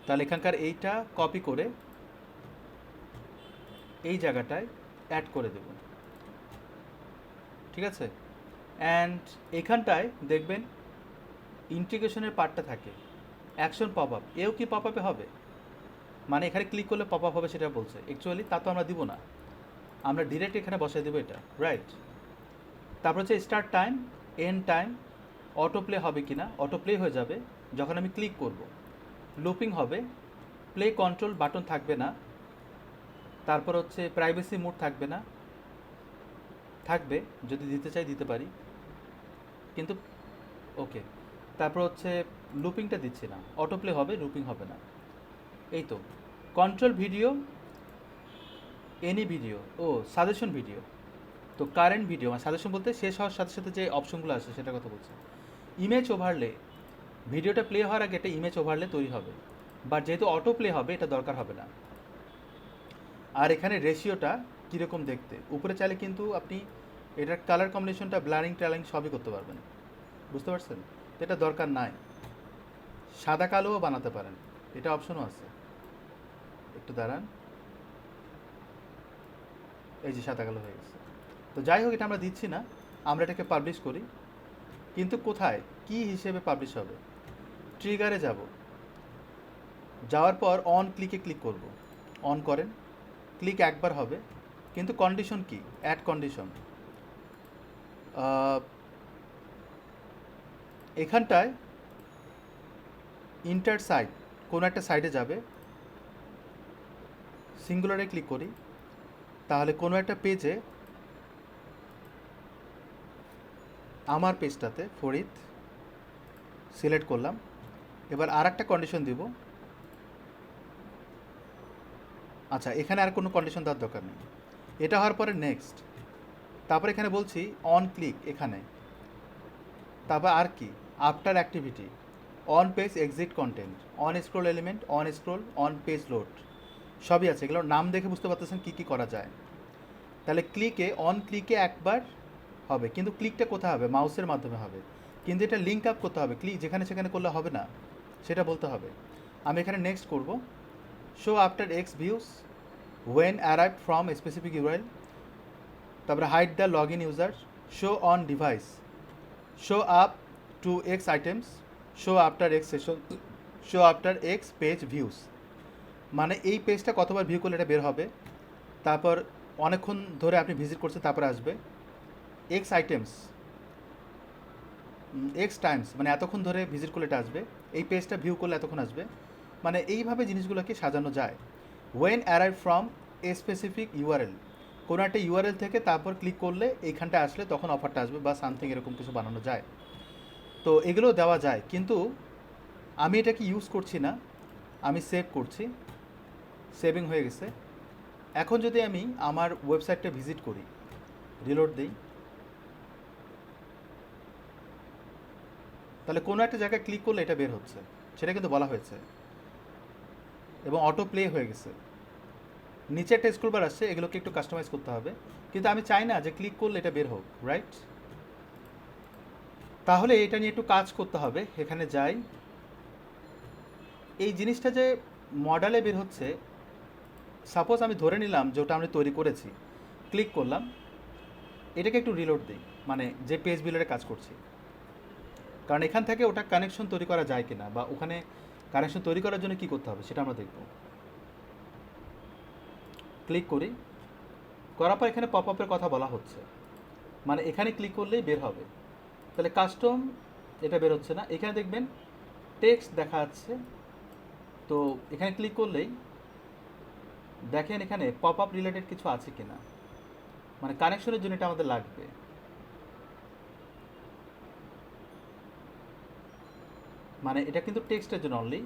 তাহলে এখানকার এইটা কপি করে এই জায়গাটায় অ্যাড করে দেব, ঠিক আছে? অ্যান্ড এখানটায় দেখবেন ইন্টিগ্রেশনের পার্টটা থাকে, অ্যাকশন পপ আপ, এও কি পপ আপে হবে, মানে এখানে ক্লিক করলে পপ আপ হবে সেটা বলছে, অ্যাকচুয়ালি তা তো আমরা দিব না, আমরা ডিরেক্ট এখানে বসাই দেবো এটা, রাইট? তারপর হচ্ছে start time, end time, auto play হবে কি না, অটো প্লে হয়ে যাবে যখন আমি ক্লিক করব, লুপিং হবে, প্লে কন্ট্রোল বাটন থাকবে না, তারপর হচ্ছে প্রাইভেসি মোড থাকবে না, থাকবে যদি দিতে চাই দিতে পারি, কিন্তু ওকে। তারপর হচ্ছে লুপিংটা দিচ্ছি না, অটো প্লে হবে, লুপিং হবে না। এই তো কন্ট্রোল ভিডিও, এনি ভিডিও, ও সাজেশন ভিডিও। তো কারেন্ট ভিডিও মানে সাজেশন বলতে শেষ হওয়ার সাথে সাথে যে অপশনগুলো আসে সেটার কথা বলছি। ইমেজ ওভারলে, ভিডিওটা প্লে হওয়ার আগে একটা ইমেজ ওভারলে তৈরি হবে, বাট যেহেতু অটো প্লে হবে এটা দরকার হবে না। আর এখানে রেশিওটা কীরকম দেখতে, উপরে চাইলে কিন্তু আপনি এটার কালার কম্বিনেশনটা ব্লারিং ট্যালিং সবই করতে পারবেন, বুঝতে পারছেন? তো এটা দরকার নাই, সাদা কালোও বানাতে পারেন, এটা অপশনও আছে। একটু দাঁড়ান, এই যে সাদা কালো হয়ে গেছে। তো যাই হোক, এটা আমরা দিচ্ছি না, আমরা এটাকে পাবলিশ করি। কিন্তু কোথায়, কি হিসেবে পাবলিশ হবে? ট্রিগারে যাব, যাওয়ার পর অন ক্লিকে ক্লিক করব, অন করেন, ক্লিক একবার হবে, কিন্তু কন্ডিশন কি, অ্যাড কন্ডিশন। এখানটায় ইন্টার সাইট, কোনো একটা সাইডে যাবে, সিঙ্গুলারে ক্লিক করি, তাহলে কোনো একটা পেজে, আমার পেজটাতে ফরিদ সিলেক্ট করলাম। এবার আর একটা কন্ডিশন দিব, আচ্ছা এখানে আর কোনো কন্ডিশন দেওয়ার দরকার নেই। এটা হওয়ার পরে নেক্সট, তারপর এখানে বলছি অন ক্লিক, এখানে তারপর আর কি, after activity, on page exit content, on scroll element, on scroll, on page load, সবই আছে। এগুলোর নাম দেখে বুঝতে পারতেছেন কী কী করা যায়। তাহলে ক্লিকে, অন ক্লিকে একবার হবে, কিন্তু ক্লিকটা কোথায় হবে, মাউসের মাধ্যমে হবে, কিন্তু এটা লিঙ্ক আপ করতে হবে, ক্লিক যেখানে সেখানে করলে হবে না, সেটা বলতে হবে। আমি এখানে নেক্সট করব, show after X views when arrive from specific URL, তারপরে hide the log in user, show on device, show up to X items, show after X session, show after X page views. মানে এই পেজটা কতবার view করলে এটা বের হবে, তারপর অনেকক্ষণ ধরে আপনি ভিজিট করছেন তারপরে আসবে এক্স আইটেমস, এক্স টাইমস, মানে এতক্ষণ ধরে ভিজিট করলে এটা আসবে, এই পেজটা ভিউ করলে এতক্ষণ আসবে। মানে এইভাবে জিনিসগুলোকে সাজানো যায়। When arrive from a specific URL, কোনো একটা ইউআরএল থেকে তারপর ক্লিক করলে এইখানটা আসলে তখন অফারটা আসবে বা সামথিং, এরকম কিছু বানানো যায়। তো এগুলো দেওয়া যায়, কিন্তু আমি এটাকে ইউজ করছি না, আমি সেভ করছি, সেভিং হয়ে গেছে। এখন যদি আমি আমার ওয়েবসাইটটা ভিজিট করি, রিলোড দিই, তাহলে কোনো একটা জায়গায় ক্লিক করলে এটা বের হচ্ছে, সেটা কিন্তু বলা হয়েছে, এবং অটো প্লে হয়ে গেছে। নিচে একটা স্ক্রল বার আসছে, এগুলোকে একটু কাস্টমাইজ করতে হবে, কিন্তু আমি চাই না যে ক্লিক করলে এটা বের হোক, রাইট? তাহলে এটা নিয়ে একটু কাজ করতে হবে। এখানে যাই, এই জিনিসটা যে মডেলে বের হচ্ছে, সাপোজ আমি ধরে নিলাম যে ওটা আমি তৈরি করেছি, ক্লিক করলাম, এটাকে একটু রিলোড দিই, মানে যে পেজ বিল্ডারে কাজ করছি, কারণ এখান থেকে ওটা কানেকশন তৈরি করা যায় কিনা, বা ওখানে কানেকশন তৈরি করার জন্য কী করতে হবে সেটা আমরা দেখব। ক্লিক করি, করার পর এখানে পপ আপের কথা বলা হচ্ছে, মানে এখানে ক্লিক করলেই বের হবে। তাহলে কাস্টম, এটা বের হচ্ছে না, এখানে দেখবেন টেক্সট দেখা যাচ্ছে, তো এখানে ক্লিক করলেই দেখেন এখানে পপ আপ রিলেটেড কিছু আছে কিনা, মানে কানেকশনের জন্য এটা আমাদের লাগবে। মানে এটা কিন্তু টেক্সটের জন্য অনলি,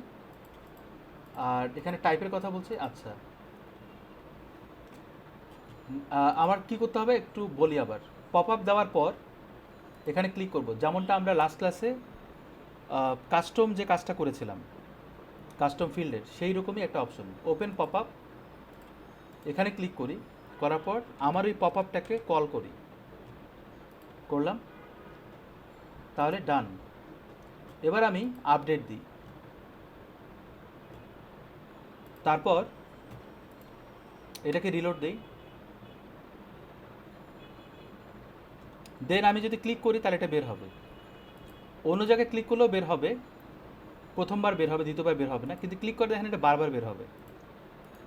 আর এখানে টাইপের কথা বলছে। আচ্ছা, আমার কি করতে হবে একটু বলি আবার। পপ আপ দেওয়ার পর এখানে ক্লিক করব, যেমনটা আমরা লাস্ট ক্লাসে কাস্টম যে কাজটা করেছিলাম কাস্টম ফিল্ডের, সেই রকমই একটা অপশন, ওপেন পপ আপ, এখানে ক্লিক করি, করার পর আমার ওই পপ আপটাকে কল করি, করলাম, তাহলে ডান। এবার আমি আপডেট দিই, তারপর এটাকে রিলোড দিই, দেন আমি যদি ক্লিক করি তাহলে এটা বের হবে। অন্য জায়গায় ক্লিক করলেও বের হবে, প্রথমবার বের হবে, দ্বিতীয়বার বের হবে না, কিন্তু ক্লিক করে দেখেন এটা বারবার বের হবে,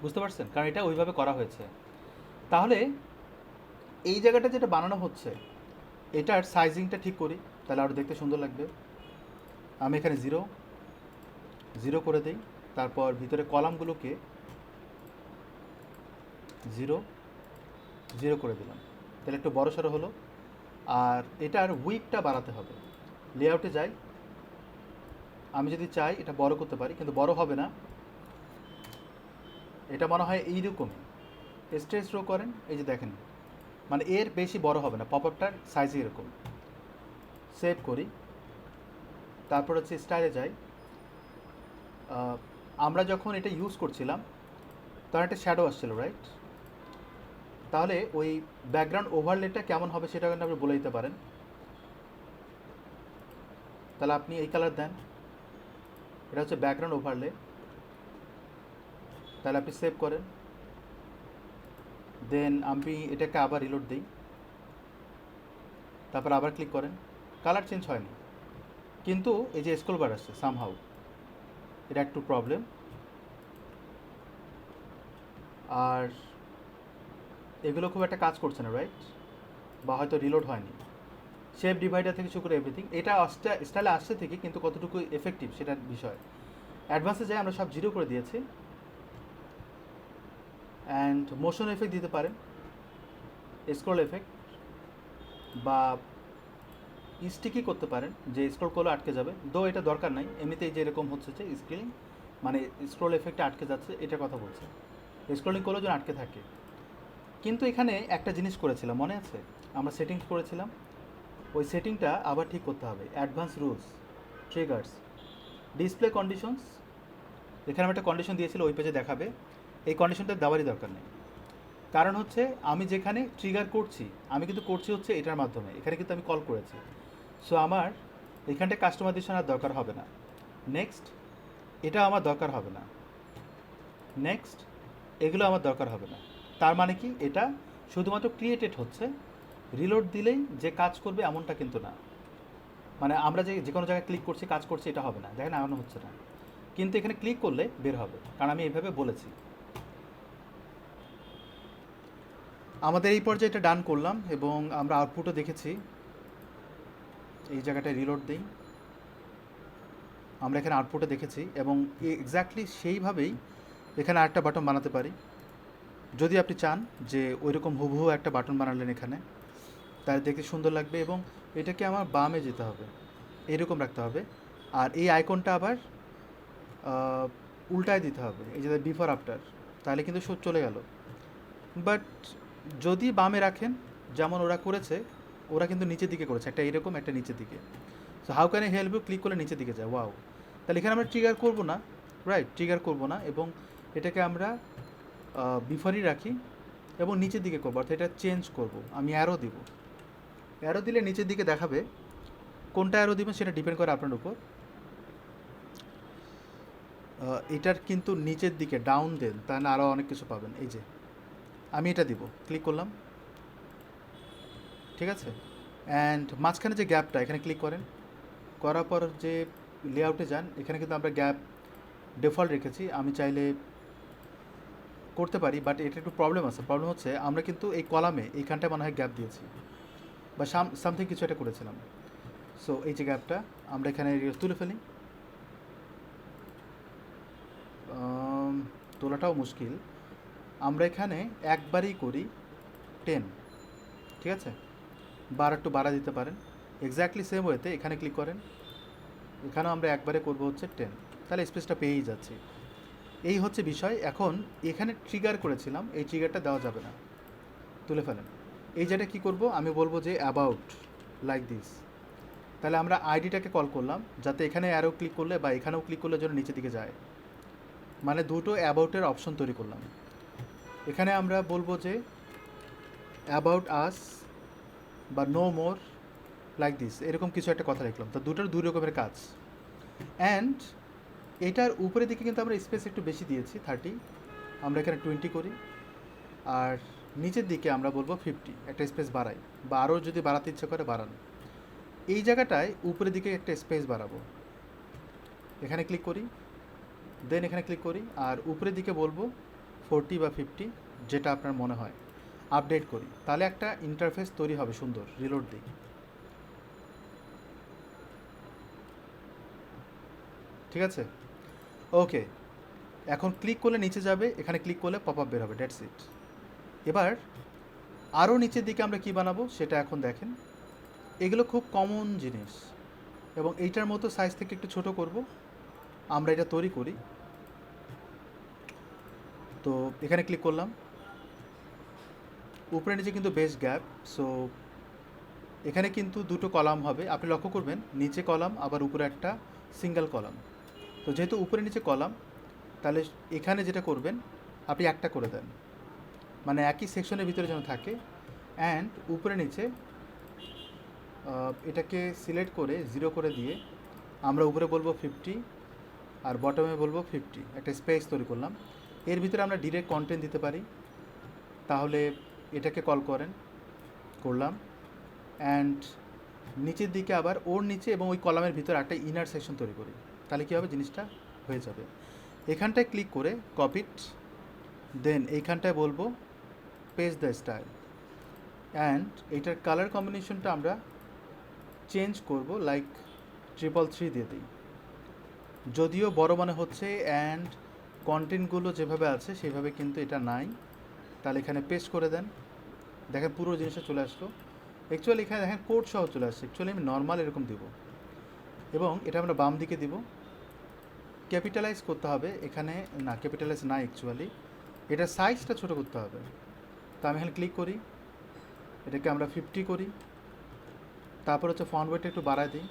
বুঝতে পারছেন? কারণ এটা ওইভাবে করা হয়েছে। তাহলে এই জায়গাটা যেটা বানানো হচ্ছে, এটার সাইজিংটা ঠিক করি, তাহলে আরও দেখতে সুন্দর লাগবে। আমি এখানে 0 0 করে দিই, তারপর ভিতরে কলামগুলোকে 0 0 করে দিলাম, তাহলে একটু বড় সড়ো হলো। আর এটার উইডথটা বাড়াতে হবে, লেআউটে যাই, আমি যদি চাই এটা বড় করতে পারি, কিন্তু বড় হবে না। এটা মনে হয় এইরকমই। স্ট্রেচ রো করেন, এই যে দেখেন, মানে এর বেশি বড় হবে না, পপ আপটার সাইজে এরকম। সেভ করি, তারপর হচ্ছে স্টাইলে যাই। আমরা যখন এটা ইউজ করছিলাম তখন একটা শ্যাডো আসছিল, রাইট? তাহলে ওই ব্যাকগ্রাউন্ড ওভারলেটা কেমন হবে সেটা কিন্তু আপনি বলে দিতে পারেন। তাহলে আপনি এই কালার দেন, এটা হচ্ছে ব্যাকগ্রাউন্ড ওভারলে। তাহলে আপনি সেভ করেন, দেন আমি এটাকে আবার রিলোড দিই, তারপর আবার ক্লিক করেন। কালার চেঞ্জ হয়নি, কিন্তু এই যে স্ক্রল বার আসছে সামহাউ, এটা একটু প্রবলেম। আর এগুলো খুব একটা কাজ করছে না, রাইট? বা হয়তো রিলোড হয়নি। শেপ ডিভাইডার থেকে শুরু করে এভরিথিং, এটা স্টাইলে আসছে থেকে, কিন্তু কতটুকু এফেক্টিভ সেটার বিষয়। অ্যাডভান্সে যাই, আমরা সব জিরো করে দিয়েছি। অ্যান্ড মোশন এফেক্ট দিতে পারেন, স্ক্রল এফেক্ট, বা স্টিকি করতে পারেন, যে স্ক্রল করলে আটকে যাবে। দো এটা দরকার নাই, এমনিতেই যে এরকম হচ্ছে যে স্ক্রিলিং, মানে স্ক্রল এফেক্টে আটকে যাচ্ছে, এটার কথা বলছে। স্ক্রলিং করলেও যেন আটকে থাকে। কিন্তু এখানে একটা জিনিস করেছিলাম, মনে আছে? আমরা সেটিংস করেছিলাম, ওই সেটিংটা আবার ঠিক করতে হবে। Advance rules, triggers, display conditions. এখানে আমি একটা কন্ডিশন দিয়েছিল, ওই পেজে দেখাবে। এই কন্ডিশনটা দেওয়ারই দরকার নেই, কারণ হচ্ছে আমি যেখানে ট্রিগার করছি, আমি কিন্তু করছি হচ্ছে এটার মাধ্যমে, এখানে কিন্তু আমি কল করেছি। সো আমার এখানটা কাস্টমাইজেশন আর দরকার হবে না। নেক্সট, এটা আমার দরকার হবে না। নেক্সট, এগুলো আমার দরকার হবে না। তার মানে কি, এটা শুধুমাত্র ক্রিয়েটেড হচ্ছে, রিলোড দিলেই যে কাজ করবে এমনটা কিন্তু না। মানে আমরা যে কোনো জায়গায় ক্লিক করছি কাজ করছি, এটা হবে না, দেখেন এমন হচ্ছে না। কিন্তু এখানে ক্লিক করলে বের হবে, কারণ আমি এইভাবে বলেছি। আমাদের এই পর্যায়ে এটা ডান করলাম, এবং আমরা আউটপুটও দেখেছি। এই জায়গাটায় রিলোড দিই, আমরা এখানে আউটপুটে দেখেছি, এবং এক্স্যাক্টলি সেইভাবেই এখানে আরেকটা বাটন বানাতে পারি। যদি আপনি চান যে ওইরকম হুবহু একটা বাটন বানালেন এখানে, তাহলে দেখতে সুন্দর লাগবে। এবং এটাকে আমার বামে যেতে হবে, এরকম রাখতে হবে। আর এই আইকনটা আবার উল্টায় দিতে হবে, এই যে বিফোর আফটার, তাহলে কিন্তু সব চলে গেল। বাট যদি বামে রাখেন, যেমন ওরা করেছে, ওরা কিন্তু নিচের দিকে করেছে, একটা এরকম একটা নিচের দিকে। So how can I help you, click করলে নিচের দিকে যায়। ওয়াও! তাহলে এখানে আমরা ট্রিগার করব না, রাইট? ট্রিগার করব না, এবং এটাকে আমরা বিফোরই রাখি, এবং নিচের দিকে করবো, অর্থাৎ এটা চেঞ্জ করব। আমি অ্যারো দিব, অ্যারো দিলে নিচের দিকে দেখাবে। কোনটা অ্যারো দিবেন সেটা ডিপেন্ড করে আপনার উপর। এটার কিন্তু নিচের দিকে ডাউন দেন, তাহলে আরও অনেক কিছু পাবেন। এই যে আমি এটা দিব, ক্লিক করলাম, ঠিক আছে? অ্যান্ড মাঝখানে যে গ্যাপটা, এখানে ক্লিক করেন, করার পর যে লেআউটে যান, এখানে কিন্তু আমরা গ্যাপ ডিফল্ট রেখেছি। আমি চাইলে করতে পারি, বাট এটা একটু প্রবলেম আছে। প্রবলেম হচ্ছে আমরা কিন্তু এই কলামে এইখানটায় মনে হয় গ্যাপ দিয়েছি, বা সামথিং কিছু একটা করেছিলাম। সো এই যে গ্যাপটা আমরা এখানে তুলে ফেলি। তোলাটাও মুশকিল, আমরা এখানে একবারই করি 10, ঠিক আছে? বা একটু বাড়া দিতে পারেন। এক্স্যাক্টলি সেম ওয়েতে এখানে ক্লিক করেন, এখানেও আমরা একবারে করব হচ্ছে 10, তাহলে স্পেসটা পেয়েই যাচ্ছি। এই হচ্ছে বিষয়। এখন এখানে ট্রিগার করেছিলাম, এই ট্রিগারটা দেওয়া যাবে না, তুলে ফেলেন। এই যেটা কী করব, আমি বলবো যে অ্যাবাউট লাইক দিস। তাহলে আমরা আইডিটাকে কল করলাম, যাতে এখানে অ্যারো ক্লিক করলে বা এখানেও ক্লিক করলে যেন নিচের দিকে যায়, মানে দুটো অ্যাবাউটের অপশন তৈরি করলাম। এখানে আমরা বলবো যে অ্যাবাউট আস বা নো মোর লাইক দিস, এরকম কিছু একটা কথা লিখলাম। তো দুটোর দুই রকমের কাজ। অ্যান্ড এটার উপরের দিকে কিন্তু আমরা স্পেস একটু বেশি দিয়েছি, 30, আমরা এখানে 20 করি। আর নিচের দিকে আমরা বলবো 50, একটা স্পেস বাড়াই, বা আরও যদি বাড়াতে ইচ্ছে করে বাড়ান। এই জায়গাটায় উপরের দিকে একটা স্পেস বাড়াবো, এখানে ক্লিক করি, দেন এখানে ক্লিক করি, আর উপরের দিকে বলবো 40 বা 50, যেটা আপনার মনে হয়। আপডেট করি, তাহলে একটা ইন্টারফেস তৈরি হবে সুন্দর। রিলোড দিই, ঠিক আছে? ওকে, এখন ক্লিক করলে নিচে যাবে, এখানে ক্লিক করলে পপ আপ বের হবে, দ্যাটস ইট। এবার আরও নিচের দিকে আমরা কি বানাবো সেটা এখন দেখেন। এগুলো খুব কমন জিনিস, এবং এইটার মতো সাইজ থেকে একটু ছোট করব, আমরা এটা তৈরি করি। তো এখানে ক্লিক করলাম, উপরে নিচে কিন্তু বেশ গ্যাপ। সো এখানে কিন্তু দুটো কলাম হবে, আপনি লক্ষ্য করবেন নিচে কলাম আবার উপরে একটা সিঙ্গেল কলাম। তো যেহেতু উপরে নিচে কলাম, তাহলে এখানে যেটা করবেন আপনি একটা করে দেন, মানে একই সেকশনের ভিতরে যেন থাকে। অ্যান্ড উপরে নিচে এটাকে সিলেক্ট করে 0 করে দিয়ে আমরা উপরে বলবো 50 আর বটমে বলবো 50, একটা স্পেস তৈরি করলাম। এর ভিতরে আমরা ডিরেক্ট কন্টেন্ট দিতে পারি, তাহলে এটাকে কল করলাম। অ্যান্ড নিচের দিকে আবার ওর নিচে এবং ওই কলামের ভিতরে একটা ইনার সেকশন তৈরি করি, তাহলে কী হবে, জিনিসটা হয়ে যাবে। এখানটায় ক্লিক করে কপিট, দেন এইখানটায় বলবো পেস্ট দ্য স্টাইল। অ্যান্ড এইটার কালার কম্বিনেশনটা আমরা চেঞ্জ করব, লাইক 333 দিয়ে দিই, যদিও বড় মনে হচ্ছে। অ্যান্ড কন্টেন্টগুলো যেভাবে আছে সেভাবে কিন্তু এটা নাই, তাহলে এখানে পেস্ট করে দেন। দেখেন পুরো জিনিসটা চলে আসলো। অ্যাকচুয়ালি এখানে দেখেন কোড সহ চলে আসছে। অ্যাকচুয়ালি আমি নর্মাল এরকম দিব, এবং এটা আমরা বাম দিকে দিব। ক্যাপিটালাইজ করতে হবে এখানে, না ক্যাপিটালাইজ না, অ্যাকচুয়ালি এটার সাইজটা ছোটো করতে হবে। তো আমি এখানে ক্লিক করি, এটাকে আমরা 50 করি, তারপর হচ্ছে ফন্ট ওয়েটটা একটু বাড়ায় দিই,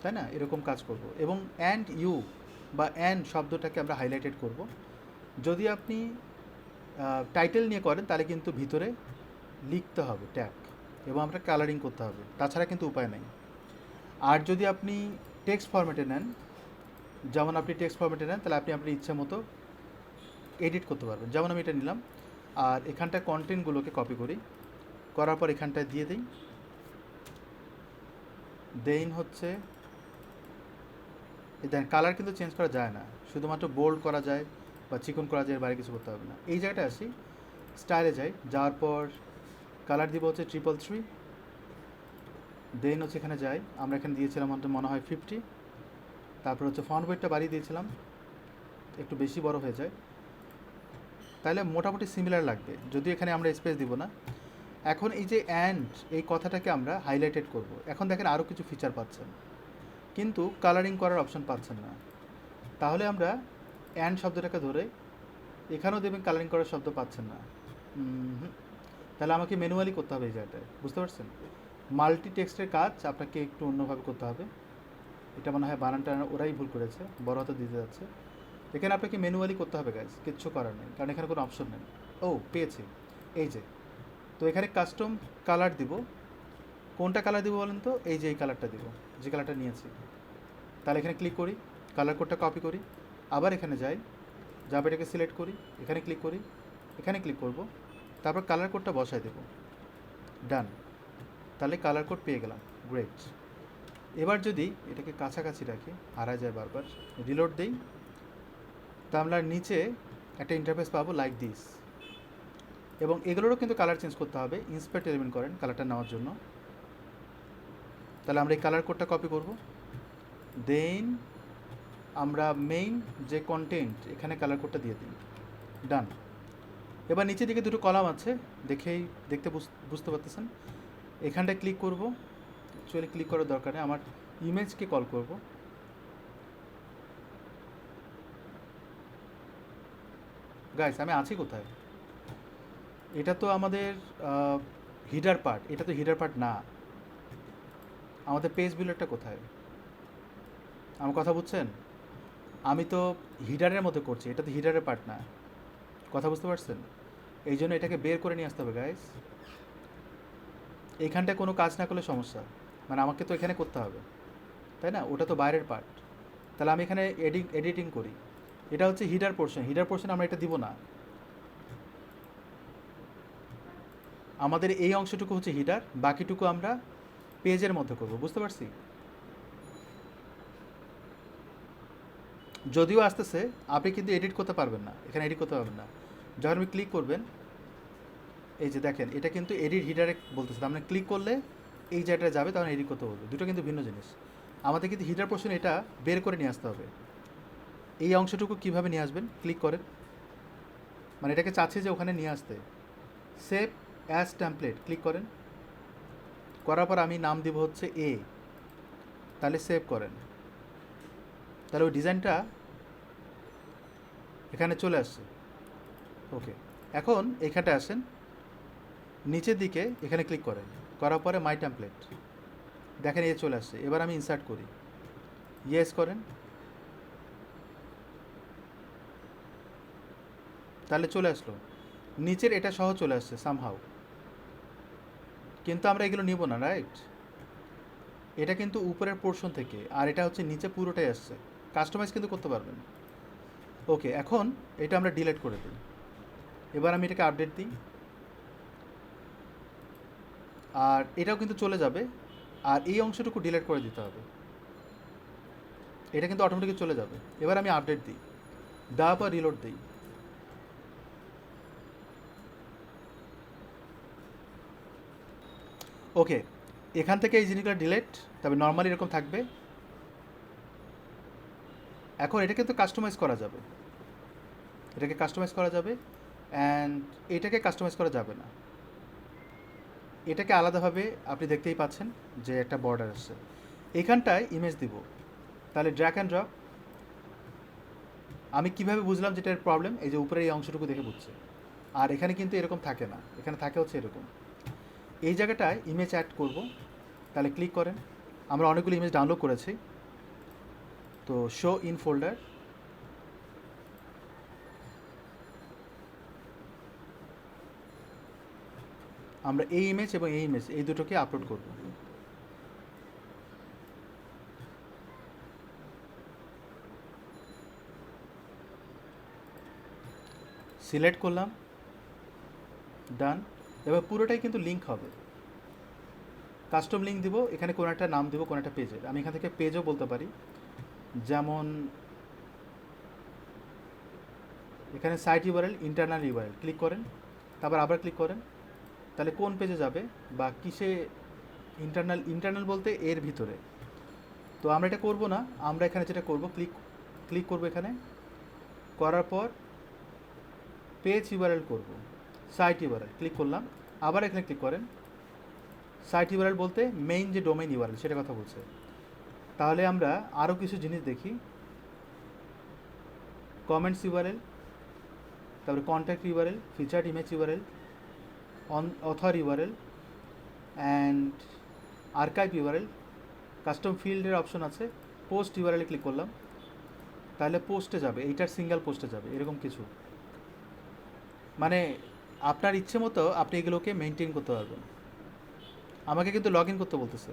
তাই না, এরকম কাজ করব। এবং অ্যান্ড ইউ বা অ্যান্ড শব্দটাকে আমরা হাইলাইটেড করব। যদি আপনি টাইটেল নিয়ে করেন তাহলে কিন্তু ভিতরে লিখতে হবে ট্যাগ, এবং আমরা কালারিং করতে হবে, তাছাড়া কিন্তু উপায় নেই। আর যদি আপনি টেক্সট ফরম্যাটে নেন, যেমন আপনি টেক্সট ফরম্যাটে নেন, তাহলে আপনি আপনার ইচ্ছা মতো এডিট করতে পারবেন। যেমন আমি এটা নিলাম, আর এখানটায় কন্টেন্টগুলোকে কপি করি, করার পর এখানটায় দিয়ে দিই। দেন হচ্ছে দেন কালার কিন্তু চেঞ্জ করা যায় না, শুধুমাত্র বোল্ড করা যায় বা চিকন করা যায়, এর বাইরে কিছু করতে হবে না। এই জায়গাটা আসি, স্টাইলে যাই, যাওয়ার পর কালার দিব হচ্ছে 333। দেন হচ্ছে এখানে যাই, আমরা এখানে দিয়েছিলাম মনে হয় 50। তারপর হচ্ছে ফন্ট ওয়েটটা বাড়িয়ে দিয়েছিলাম, একটু বেশি বড় হয়ে যায়, তাহলে মোটামুটি সিমিলার লাগবে, যদিও এখানে আমরা স্পেস দিব না। এখন এই যে অ্যান্ড এই কথাটাকে আমরা হাইলাইটেড করব। এখন দেখেন আরও কিছু ফিচার পাচ্ছেন, কিন্তু কালারিং করার অপশন পাচ্ছেন না। তাহলে আমরা অ্যান্ড শব্দটাকে ধরে এখানেও দেবেন, কালারিং করার শব্দ পাচ্ছেন না। তাহলে আমাকে ম্যানুয়ালি করতে হবে এই জায়গাটায়, বুঝতে পারছেন? মাল্টি টেক্সটের কাজ আপনাকে একটু অন্যভাবে করতে হবে। এটা মনে হয় বানানটা ওরাই ভুল করেছে, বড় হাতে দিতে যাচ্ছে। এখানে আপনাকে ম্যানুয়ালি করতে হবে গাইজ, কিচ্ছু করার নেই, কারণ এখানে কোনো অপশন নেই। ও পেয়েছি, এই যে। তো এখানে কাস্টম কালার দিব, কোনটা কালার দিব বলেন তো? এই যে এই কালারটা দিব, যে কালারটা নিয়েছি। তাহলে এখানে ক্লিক করি, কালার কোডটা কপি করি, আবার এখানে যাই, যাবে এটাকে সিলেক্ট করি, এখানে ক্লিক করি, এখানে ক্লিক করব, তারপর কালার কোডটা বসাই দেব, ডান। তাহলে কালার কোড পেয়ে গেলাম, গ্রেট। এবার যদি এটাকে কাছাকাছি রাখি, হারা যায় বারবার, রিলোড দেই, তা আমরা নিচে একটা ইন্টারফেস পাবো লাইক দিস। এবং এগুলোরও কিন্তু কালার চেঞ্জ করতে হবে, ইন্সপেক্ট এলিমেন্ট করেন কালারটা নেওয়ার জন্য। তাহলে আমরা এই কালার কোডটা কপি করব, দেন আমরা মেইন যে কন্টেন্ট এখানে কালার কোডটা দিয়ে দিই, ডান। এবার নিচের দিকে দুটো কলাম আছে, দেখতে বুঝতে পারতেছেন। এখানটায় ক্লিক করব, অ্যাকচুয়ালি ক্লিক করার দরকার নেই, আমার ইমেজকে কল করব। গাইস আমি আছি কোথায়? এটা তো আমাদের হিডার পার্ট, এটা তো হিডার পার্ট না। আমাদের পেজ বিল্ডারটা কোথায়? আমার কথা বুঝছেন? আমি তো হিডারের মধ্যে করছি, এটা তো হিডারের পার্ট না, কথা বুঝতে পারছেন? এই জন্য এটাকে বের করে নিয়ে আসতে হবে গাইস। এইখানটায় কোনো কাজ না করলে সমস্যা, মানে আমাকে তো এখানে করতে হবে, তাই না? ওটা তো বাইরের পার্ট। তাহলে আমি এখানে এডিটিং করি, এটা হচ্ছে হিডার পোর্শন। হিডার পোর্শন আমরা এটা দিব না, আমাদের এই অংশটুকু হচ্ছে হিডার, বাকিটুকু আমরা পেজের মধ্যে করব, বুঝতে পারছি? যদিও আসতেছে, আপনি কিন্তু এডিট করতে পারবেন না, এখানে এডিট করতে পারবেন না। যখন আপনি ক্লিক করবেন, এই যে দেখেন এটা কিন্তু এডিট হিডারে বলতেছে, তার মানে ক্লিক করলে এই জায়গাটায় যাবে, তখন এডিট করতে বলবে। দুটো কিন্তু ভিন্ন জিনিস। আমাদের কিন্তু হিডার পোর্শন এটা বের করে নিয়ে আসতে হবে। এই অংশটুকু কীভাবে নিয়ে আসবেন? ক্লিক করেন, মানে এটাকে চাচ্ছি যে ওখানে নিয়ে আসতে, সেভ অ্যাজ টেমপ্লেট ক্লিক করেন, করার পর আমি নাম দিব হচ্ছে এ, তাহলে সেভ করেন। তাহলে ওই ডিজাইনটা এখানে চলে আসছে। ওকে, এখন এখানটা আসেন, নিচের দিকে এখানে ক্লিক করেন, করার পরে মাই টেমপ্লেট দেখেন এ চলে আসছে। এবার আমি ইনসার্ট করি, ইয়েস করেন, তাহলে চলে আসলো। নিচের এটা সহ চলে আসছে সামহাউ, কিন্তু আমরা এগুলো নিব না, রাইট? এটা কিন্তু উপরের পোর্শন থেকে, আর এটা হচ্ছে নিচে পুরোটাই আসছে। কাস্টমাইজ কিন্তু করতে পারবেন। ওকে, এখন এটা আমরা ডিলিট করে দিই। এবার আমি এটাকে আপডেট দিই, আর এটাও কিন্তু চলে যাবে, আর এই অংশটুকু ডিলিট করে দিতে হবে। এটা কিন্তু অটোমেটিক চলে যাবে। এবার আমি আপডেট দিই, দেওয়ার পর রিলোড দিই। ওকে, এখান থেকে এই জিনিসগুলো ডিলিট, তবে নর্মালি এরকম থাকবে। এখন এটা কিন্তু কাস্টমাইজ করা যাবে, এটাকে কাস্টমাইজ করা যাবে, অ্যান্ড এটাকে কাস্টমাইজ করা যাবে না। এটাকে আলাদাভাবে আপনি দেখতেই পাচ্ছেন যে একটা বর্ডার আসছে। এখানটায় ইমেজ দিব, তাহলে ড্র্যাগ অ্যান্ড ড্রপ। আমি কিভাবে বুঝলাম যেটার প্রবলেম? এই যে উপরে এই অংশটুকু দেখে বুঝছে। আর এখানে কিন্তু এরকম থাকে না, এখানে থাকে হচ্ছে এরকম। এই জায়গাটায় ইমেজ অ্যাড করব, তাহলে ক্লিক করেন। আমরা অনেকগুলো ইমেজ ডাউনলোড করেছি, তো শো ইন ফোল্ডার, আমরা এই ইমেজ এবং এই ইমেজ এই দুটোকে আপলোড করব। সিলেক্ট করলাম, ডান। এবার পুরোটাই কিন্তু লিঙ্ক হবে, কাস্টম লিঙ্ক দিব। এখানে কোনো একটা নাম দিব, কোনো একটা পেজের। আমি এখান থেকে পেজও বলতে পারি, যেমন এখানে site URL, internal URL click করেন, তারপর আবার ক্লিক করেন, তাহলে কোন পেজে যাবে বা কিসে। ইন্টারনাল বলতে এর ভিতরে। তো আমরা এটা করব না, আমরা এখানে যেটা করব, ক্লিক করব এখানে, করার পর পেজ ইউআরএল করব, সাইট ইউআরএল ক্লিক করলাম, আবার এখানে ক্লিক করেন। সাইট ইউআরএল বলতে মেইন যে ডোমেইন ইউআরএল সেটা কথা বলছে। তাহলে আমরা আরও কিছু জিনিস দেখি, কমেন্টস ইউআরএল, তারপরে contact URL, featured image URL, author URL, and archive URL, custom ফিল্ডের অপশন আছে। পোস্ট ইউআরএলে ক্লিক করলাম, তাহলে পোস্টে যাবে, এইটার সিঙ্গেল পোস্টে যাবে, এরকম কিছু। মানে আপনার ইচ্ছে মতো আপনি এগুলোকে মেনটেন করতে পারবেন। আমাকে কিন্তু লগ ইন করতে বলতেছে।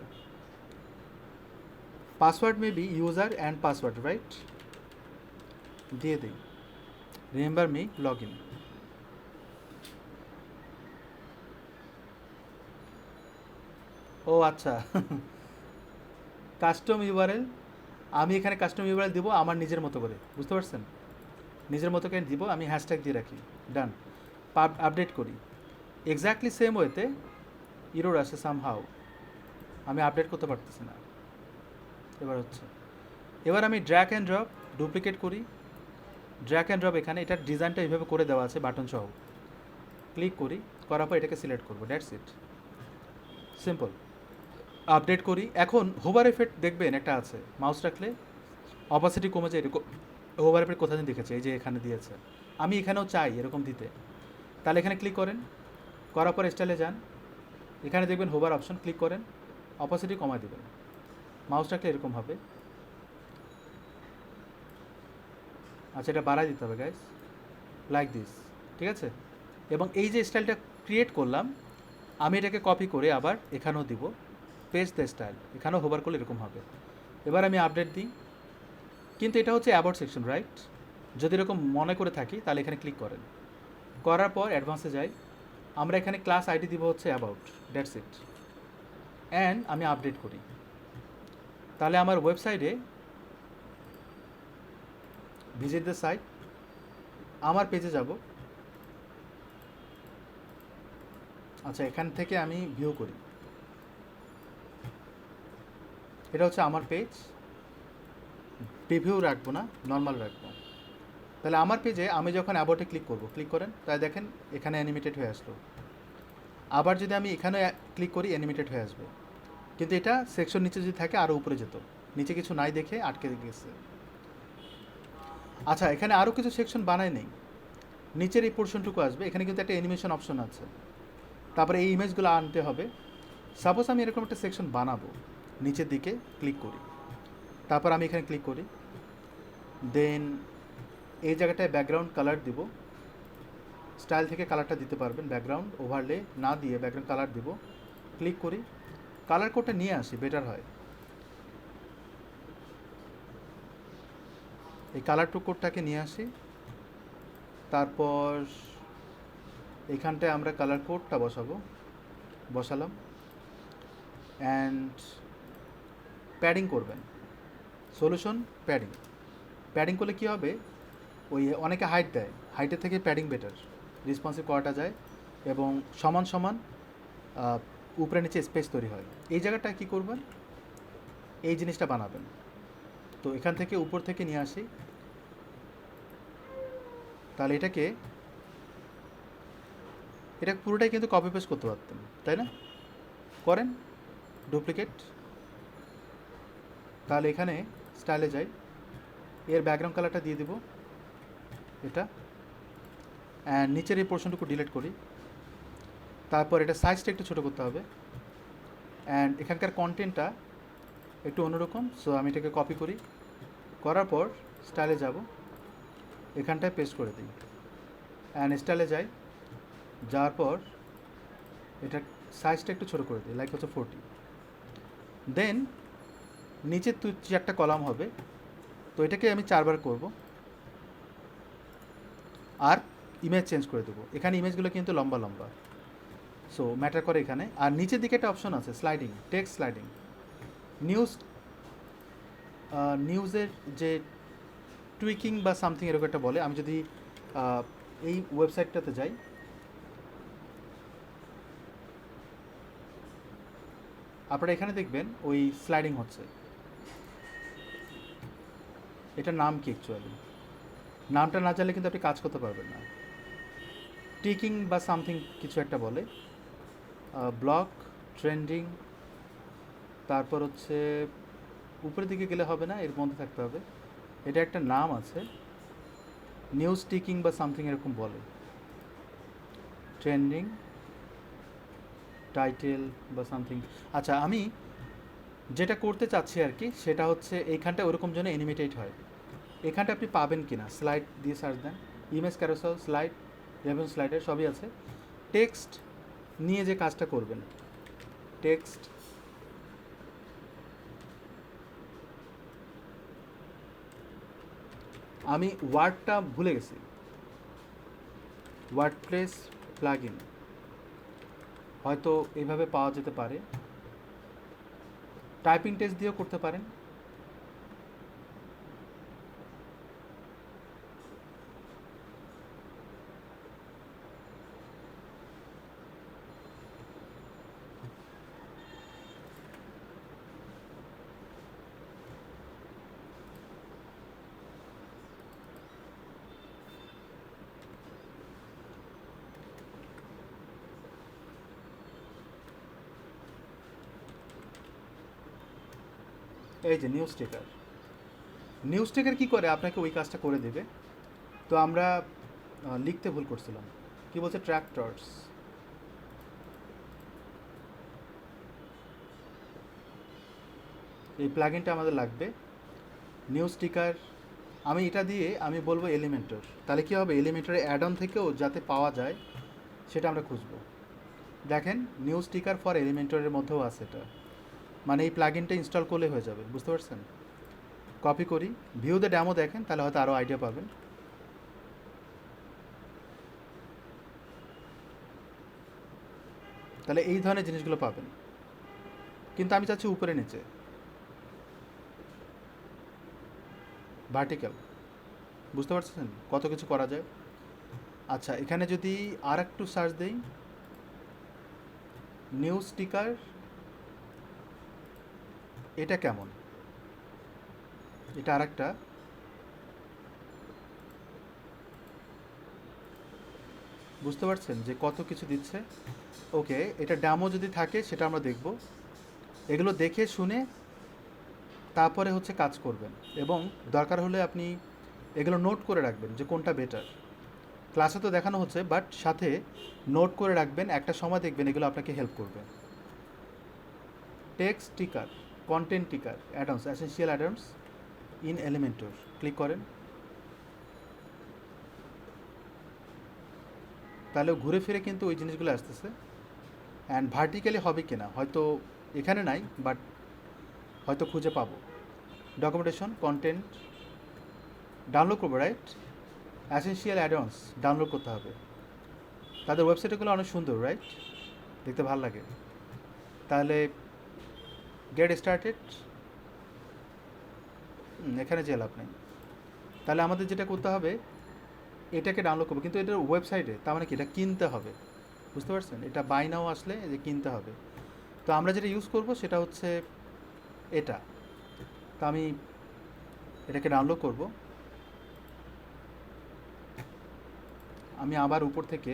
Password maybe user and password, right? দিয়ে দিই, রিমেম্বার মি লগ ইন। ও আচ্ছা, কাস্টম ইউআরএল। আমি এখানে কাস্টম ইউআরএল দিব আমার নিজের মতো করে, বুঝতে পারছেন? নিজের মতো করে দিব, আমি হ্যাশট্যাগ দিয়ে রাখি, ডান। আপডেট করি, এক্স্যাক্টলি সেম ওয়েতে ইরোর আসে সামহাউ, আমি আপডেট করতে পারতেছি না। এবার হচ্ছে, এবার আমি ড্র্যাগ অ্যান্ড ড্রপ ডুপ্লিকেট করি, ড্র্যাগ অ্যান্ড ড্রপ এখানে, এটার ডিজাইনটা এইভাবে করে দেওয়া আছে বাটন সহ। ক্লিক করি, করার পর এটাকে সিলেক্ট করবো, দ্যাটস ইট, সিম্পল। আপডেট করি। এখন হোভার এফেক্ট দেখবেন একটা আছে, মাউস রাখলে অপাসিটি কমে যায় এরকম। হোভার এফেক্ট কোথায় দেখেছে, এই যে এখানে দিয়েছে। আমি এখানেও চাই এরকম দিতে, তাহলে এখানে ক্লিক করেন, করার পর স্টাইলে যান, এখানে দেখবেন হোভার অপশন, ক্লিক করেন, অপাসিটি কমায় দেবেন, মাউস রাখলে এরকম হবে। আচ্ছা, এটা বাড়াই দিতে হবে গাইস, লাইক দিস, ঠিক আছে? এবং এই যে স্টাইলটা ক্রিয়েট করলাম, আমি এটাকে কপি করে আবার এখানেও দিব, পেস্ট দ্য স্টাইল, এখানেও হোভার করলে এরকম হবে। এবার আমি আপডেট দিই, কিন্তু এটা হচ্ছে অ্যাবাউট সেকশন, রাইট? যদি এরকম মনে করে থাকি তাহলে এখানে ক্লিক করেন, করার পর অ্যাডভান্সে যাই, আমরা এখানে ক্লাস আইডি দিব হচ্ছে অ্যাবাউট, দ্যাটস ইট। অ্যান্ড আমি আপডেট করি, তাহলে আমার ওয়েবসাইটে ভিজিট দ্য সাইট, আমার পেজে যাব। আচ্ছা, এখান থেকে আমি ভিউ করি, এটা হচ্ছে আমার পেজ। প্রিভিউ রাখবো না, নর্মাল রাখবো। তাহলে আমার পেজে আমি যখন অ্যাবাউটে ক্লিক করব, ক্লিক করেন, তাই দেখেন এখানে অ্যানিমেটেড হয়ে আসলো। আবার যদি আমি এখানে ক্লিক করি, অ্যানিমেটেড হয়ে আসবে। কিন্তু এটা সেকশন নিচে যদি থাকে আরও উপরে যেত, নিচে কিছু নাই দেখে আটকে গেছে। আচ্ছা, এখানে আরও কিছু সেকশন বানাই নেই। নিচের এই পোর্শনটুকু আসবে, এখানে কিন্তু একটা অ্যানিমেশন অপশন আছে। তারপরে এই ইমেজগুলো আনতে হবে। সাপোজ আমি এরকম একটা সেকশন বানাবো, নিচের দিকে ক্লিক করি, তারপর আমি এখানে ক্লিক করি, দেন এই জায়গাটায় ব্যাকগ্রাউন্ড কালার দিব। স্টাইল থেকে কালারটা দিতে পারবেন, ব্যাকগ্রাউন্ড ওভারলে না দিয়ে ব্যাকগ্রাউন্ড কালার দিব। ক্লিক করি, কালার কোডটা নিয়ে আসি, বেটার হয়। এই কালার টু কোডটাকে নিয়ে আসি, তারপর এখানটায় আমরা কালার কোডটা বসালাম। অ্যান্ড প্যাডিং করবেন, সলিউশন প্যাডিং। প্যাডিং করলে কী হবে, ওই অনেকে হাইট দেয়, হাইটের থেকে প্যাডিং বেটার, রেসপন্সিভ করাটা যায় এবং সমান সমান উপরে নিচে স্পেস তৈরি হয়। এই জায়গাটা কী করবেন, এই জিনিসটা বানাবেন। তো এখান থেকে উপর থেকে নিয়ে আসি, তাহলে এটা পুরোটাই কিন্তু কপি পেস্ট করতে পারতেন, তাই না? করেন ডুপ্লিকেট, তাহলে এখানে স্টাইলে যাই, এর ব্যাকগ্রাউন্ড কালারটা দিয়ে দিব এটা, অ্যান্ড নিচের এই পোর্শনটুকু ডিলিট করি। তারপর এটা সাইজটা একটু ছোটো করতে হবে, অ্যান্ড এখানকার কন্টেন্টটা একটু অন্যরকম, সো আমি এটাকে কপি করি, করার পর স্টাইলে যাব, এখানটায় পেস্ট করে দিই, অ্যান্ড স্টাইলে যাই, যাওয়ার পর এটা সাইজটা একটু ছোটো করে দিই, লাইক হচ্ছে 40। দেন নিচে 4টা কলাম হবে, তো এটাকে আমি 4বার করব, আর ইমেজ চেঞ্জ করে দেবো। এখানে ইমেজগুলো কিন্তু লম্বা লম্বা, সো ম্যাটার করে এখানে। আর নিচের দিকে একটা অপশন আছে স্লাইডিং, টেক্সট স্লাইডিং। নিউজের যে টুইকিং বা সামথিং এরকম একটা বলে। আমি যদি এই ওয়েবসাইটটাতে যাই, আপনারা এখানে দেখবেন ওই স্লাইডিং হচ্ছে। এটার নাম কি অ্যাকচুয়ালি, নামটা না জানলে কিন্তু আপনি কাজ করতে পারবেন না। টিকিং বা সামথিং কিছু একটা বলে, ব্লক ট্রেন্ডিং, তারপর হচ্ছে উপরের দিকে গেলে হবে না, এর মধ্যে থাকতে হবে। এটা একটা নাম আছে, নিউজ টিকিং বা সামথিং এরকম বলে, ট্রেন্ডিং টাইটেল বা সামথিং। আচ্ছা, আমি যেটা করতে চাচ্ছি আর কি, সেটা হচ্ছে এইখানটা ওরকম যেন অ্যানিমেটেড হয়। এখানটা আপনি পাবেন কি না, স্লাইড দিয়ে সার্চ দেন, image carousel, slide, raven slider সবই আছে। টেক্সট নিয়ে যে কাজটা করবেন, টেক্সট, আমি ওয়ার্ডটা ভুলে গেছি, ওয়ার্ডপ্রেস প্লাগইন হয়তো এইভাবে পাওয়া যেতে পারে, টাইপিং টেস্ট দিয়েও করতে পারেন। এই যে নিউজ টেকার, নিউজ টেকার কী করে, আপনাকে ওই কাজটা করে দেবে। তো আমরা লিখতে ভুল করছিলাম, কি বলছে, ট্র্যাক্টরস, এই প্লাগইনটা আমাদের লাগবে। নিউজ টিকার, আমি এটা দিয়ে আমি বলবো এলিমেন্টর, তাহলে কী হবে, এলিমেন্টরের অ্যাড অন থেকেও যাতে পাওয়া যায় সেটা আমরা খুঁজবো। দেখেন নিউজ টিকার ফর এলিমেন্টরের মধ্যেও আছে এটা, মানে এই প্লাগইনটা ইনস্টল করলে হয়ে যাবে, বুঝতে পারছেন? কপি করি, ভিউ দ্য ডেমো দেখেন, তাহলে হয়তো আরও আইডিয়া পাবেন। তাহলে এই ধরনের জিনিসগুলো পাবেন, কিন্তু আমি চাচ্ছি উপরে নিচে, ভার্টিক্যাল, বুঝতে পারছেন কত কিছু করা যায়। আচ্ছা, এখানে যদি আর একটু সার্চ দেই, নিউজ স্টিকার, এটা কেমন, এটা আর একটা, বুঝতে পারছেন যে কত কিছু দিচ্ছে। ওকে, এটা ডেমো যদি থাকে সেটা আমরা দেখব, এগুলো দেখে শুনে তারপরে হচ্ছে কাজ করবেন। এবং দরকার হলে আপনি এগুলো নোট করে রাখবেন যে কোনটা বেটার। ক্লাসে তো দেখানো হচ্ছে, বাট সাথে নোট করে রাখবেন, একটা সময় দেখবেন এগুলো আপনাকে হেল্প করবে। টেক্সট টিকার, কন্টেন্ট টিকার, অ্যাডমস, অ্যাসেনশিয়াল অ্যাডমস ইন এলিমেন্টর ক্লিক করেন। তাহলে ঘুরে ফিরে কিন্তু ওই জিনিসগুলো আসতেছে। অ্যান্ড ভার্টিক্যালি হবে কি না হয়তো এখানে নাই, বাট হয়তো খুঁজে পাবো। ডকুমেন্টেশন, কন্টেন্ট ডাউনলোড করবো, রাইট? অ্যাসেনশিয়াল অ্যাডমস ডাউনলোড করতে হবে। তাদের ওয়েবসাইটগুলো অনেক সুন্দর, রাইট? দেখতে ভালো লাগে। তাহলে গেট স্টার্টেড, এখানে যে লাভ নেই। তাহলে আমাদের যেটা করতে হবে, এটাকে ডাউনলোড করবো, কিন্তু এটার ওয়েবসাইটে, তার মানে কি এটা কিনতে হবে, বুঝতে পারছেন? এটা বাই নাও আসলে যে কিনতে হবে। তো আমরা যেটা ইউজ করব সেটা হচ্ছে এটা। তো আমি এটাকে ডাউনলোড করব। আমি আবার উপর থেকে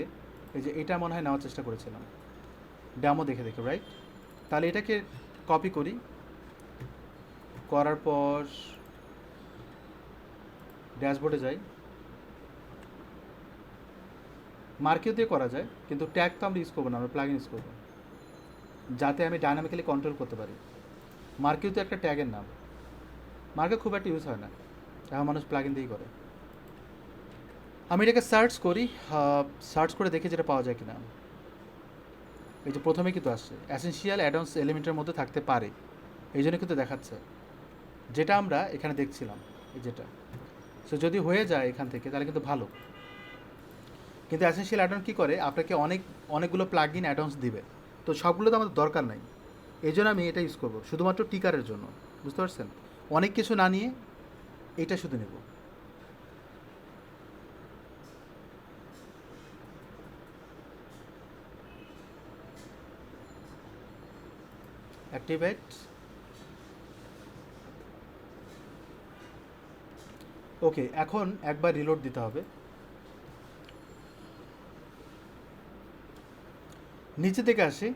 এই যে এটা মনে হয় নেওয়ার চেষ্টা করেছিলাম ডেমো দেখে দেখে, রাইট? তাহলে এটাকে কপি করি, করার পর ড্যাশবোর্ডে যাই। মার্কেও দিয়ে করা যায়, কিন্তু ট্যাগ তো আমরা ইউজ করবো না, আমরা প্লাগ ইউজ করবো যাতে আমি ডাইনামিক্যালি কন্ট্রোল করতে পারি। মার্কেও তো একটা ট্যাগের নাম, মার্কে খুব একটা ইউজ হয় না, এখন মানুষ প্লাগ ইন দিয়েই করে। আমি এটাকে সার্চ করি, সার্চ করে দেখি যেটা পাওয়া যায় কিনা। এই যে প্রথমে কিন্তু আসছে অ্যাসেনশিয়াল অ্যাডন্স এলিমেন্টের মধ্যে থাকতে পারে, এই জন্য কিন্তু দেখাচ্ছে যেটা আমরা এখানে দেখছিলাম, এই যেটা। সো যদি হয়ে যায় এখান থেকে তাহলে কিন্তু ভালো। কিন্তু অ্যাসেনশিয়াল অ্যাডন কী করে, আপনাকে অনেকগুলো প্লাগ ইন অ্যাডন্স দিবে, তো সবগুলো তো আমাদের দরকার নাই। এই জন্য আমি এটা ইউজ করবো শুধুমাত্র টিকারের জন্য, বুঝতে পারছেন? অনেক কিছু না নিয়ে এটা শুধু নেব। অ্যাক্টিভেট। ওকে, এখন একবার রিলোড দিতে হবে। নিচে থেকে আসি,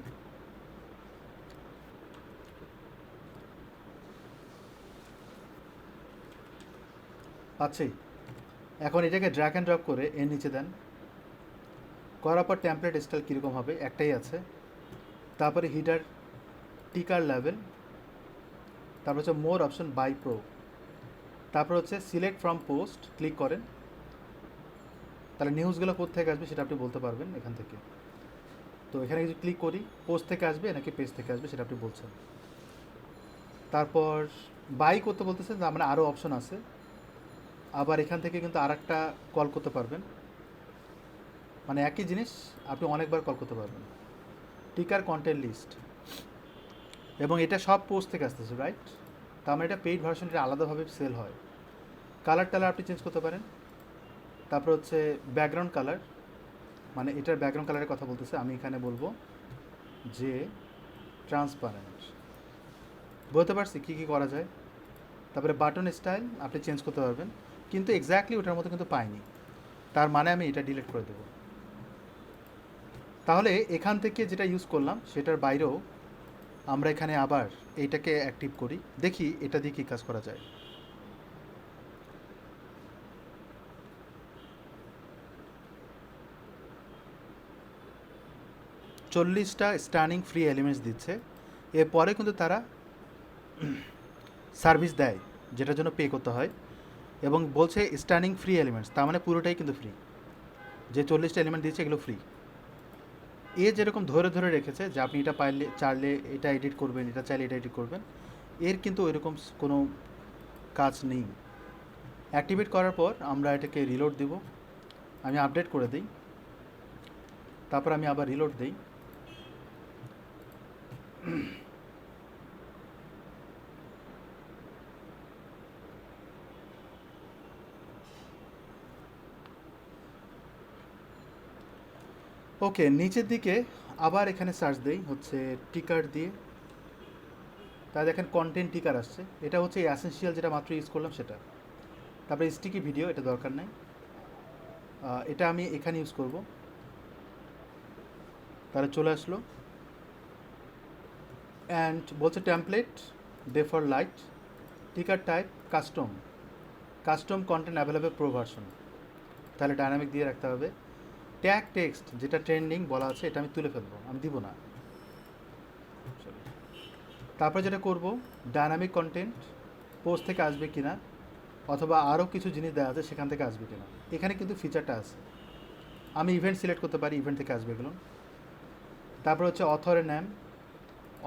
পাচ্ছেই। এখন এটাকে ড্র্যাগ অ্যান্ড ড্রপ করে এর নিচে দেন, করার পর টেমপ্লেট স্টাইল কীরকম হবে, একটাই আছে। তারপরে হিডার, টিকার লেভেল, তারপর হচ্ছে মোর অপশন বাই প্রো, তারপর হচ্ছে সিলেক্ট ফ্রম পোস্ট ক্লিক করেন। তাহলে নিউজগুলো কোথা থেকে আসবে সেটা আপনি বলতে পারবেন এখান থেকে। তো এখানে কিছু ক্লিক করি, পোস্ট থেকে আসবে নাকি পেজ থেকে আসবে সেটা আপনি বলছেন। তারপর বাই করতে বলতেছেন, তার মানে আরও অপশন আছে। আবার এখান থেকে কিন্তু আর একটা কল করতে পারবেন, মানে একই জিনিস আপনি অনেকবার কল করতে পারবেন। টিকার কন্টেন্ট লিস্ট, এবং এটা সব পোস্ট থেকে আসতেছে, রাইট? তার মানে এটা পেইড ভার্সনটা আলাদাভাবে সেল হয়। কালার টালার আপনি চেঞ্জ করতে পারেন। তারপর হচ্ছে ব্যাকগ্রাউন্ড কালার, মানে এটার ব্যাকগ্রাউন্ড কালারের কথা বলতেছে, আমি এখানে বলবো যে ট্রান্সপারেন্ট। বলতে পারছি কী কী করা যায়। তারপরে বাটন স্টাইল আপনি চেঞ্জ করতে পারবেন, কিন্তু এক্স্যাক্টলি ওটার মতো কিন্তু পাইনি, তার মানে আমি এটা ডিলিট করে দেবো। তাহলে এখান থেকে যেটা ইউজ করলাম সেটার বাইরেও আমরা এখানে আবার এইটাকে অ্যাক্টিভ করি, দেখি এটা দিয়ে কী কাজ করা যায়। চল্লিশটা স্টানিং ফ্রি এলিমেন্টস দিচ্ছে, এরপরে কিন্তু তারা সার্ভিস দেয় যেটার জন্য পে করতে হয়, এবং বলছে স্টানিং ফ্রি এলিমেন্টস, তার মানে পুরোটাই কিন্তু ফ্রি। যে 40টা এলিমেন্ট দিচ্ছে এগুলো ফ্রি। এ যেরকম ধরে ধরে রেখেছে যে আপনি এটা পাইলে চাইলে এটা এডিট করবেন, এটা চাইলে এটা এডিট করবেন, এর কিন্তু ওইরকম কোনো কাজ নেই। অ্যাক্টিভেট করার পর আমরা এটাকে রিলোড দিব, আমি আপডেট করে দিই, তারপর আমি আবার রিলোড দিই। ওকে, নিচের দিকে আবার এখানে সার্চ দিই হচ্ছে টিকার দিয়ে, তা দেখেন কন্টেন্ট টিকার আসছে, এটা হচ্ছে অ্যাসেনশিয়াল যেটা মাত্র ইউজ করলাম সেটা। তারপরে স্টিকি ভিডিও, এটা দরকার নেই, এটা আমি এখানে ইউজ করব। তাহলে চলে আসলো, অ্যান্ড বলছে টেমপ্লেট ডে ফর লাইট, টিকার type custom, custom content available pro version, তাহলে ডাইনামিক দিয়ে রাখতে হবে। ট্যাগ টেক্সট যেটা ট্রেন্ডিং বলা আছে এটা আমি তুলে ফেলবো, আমি দিব না। তারপর যেটা করব, ডাইনামিক কন্টেন্ট পোস্ট থেকে আসবে কিনা অথবা আরও কিছু জিনিস দেওয়া আছে সেখান থেকে আসবে কিনা, এখানে কিন্তু ফিচারটা আছে। আমি ইভেন্ট সিলেক্ট করতে পারি, ইভেন্ট থেকে আসবে এগুলো। তারপর হচ্ছে অথরের নাম,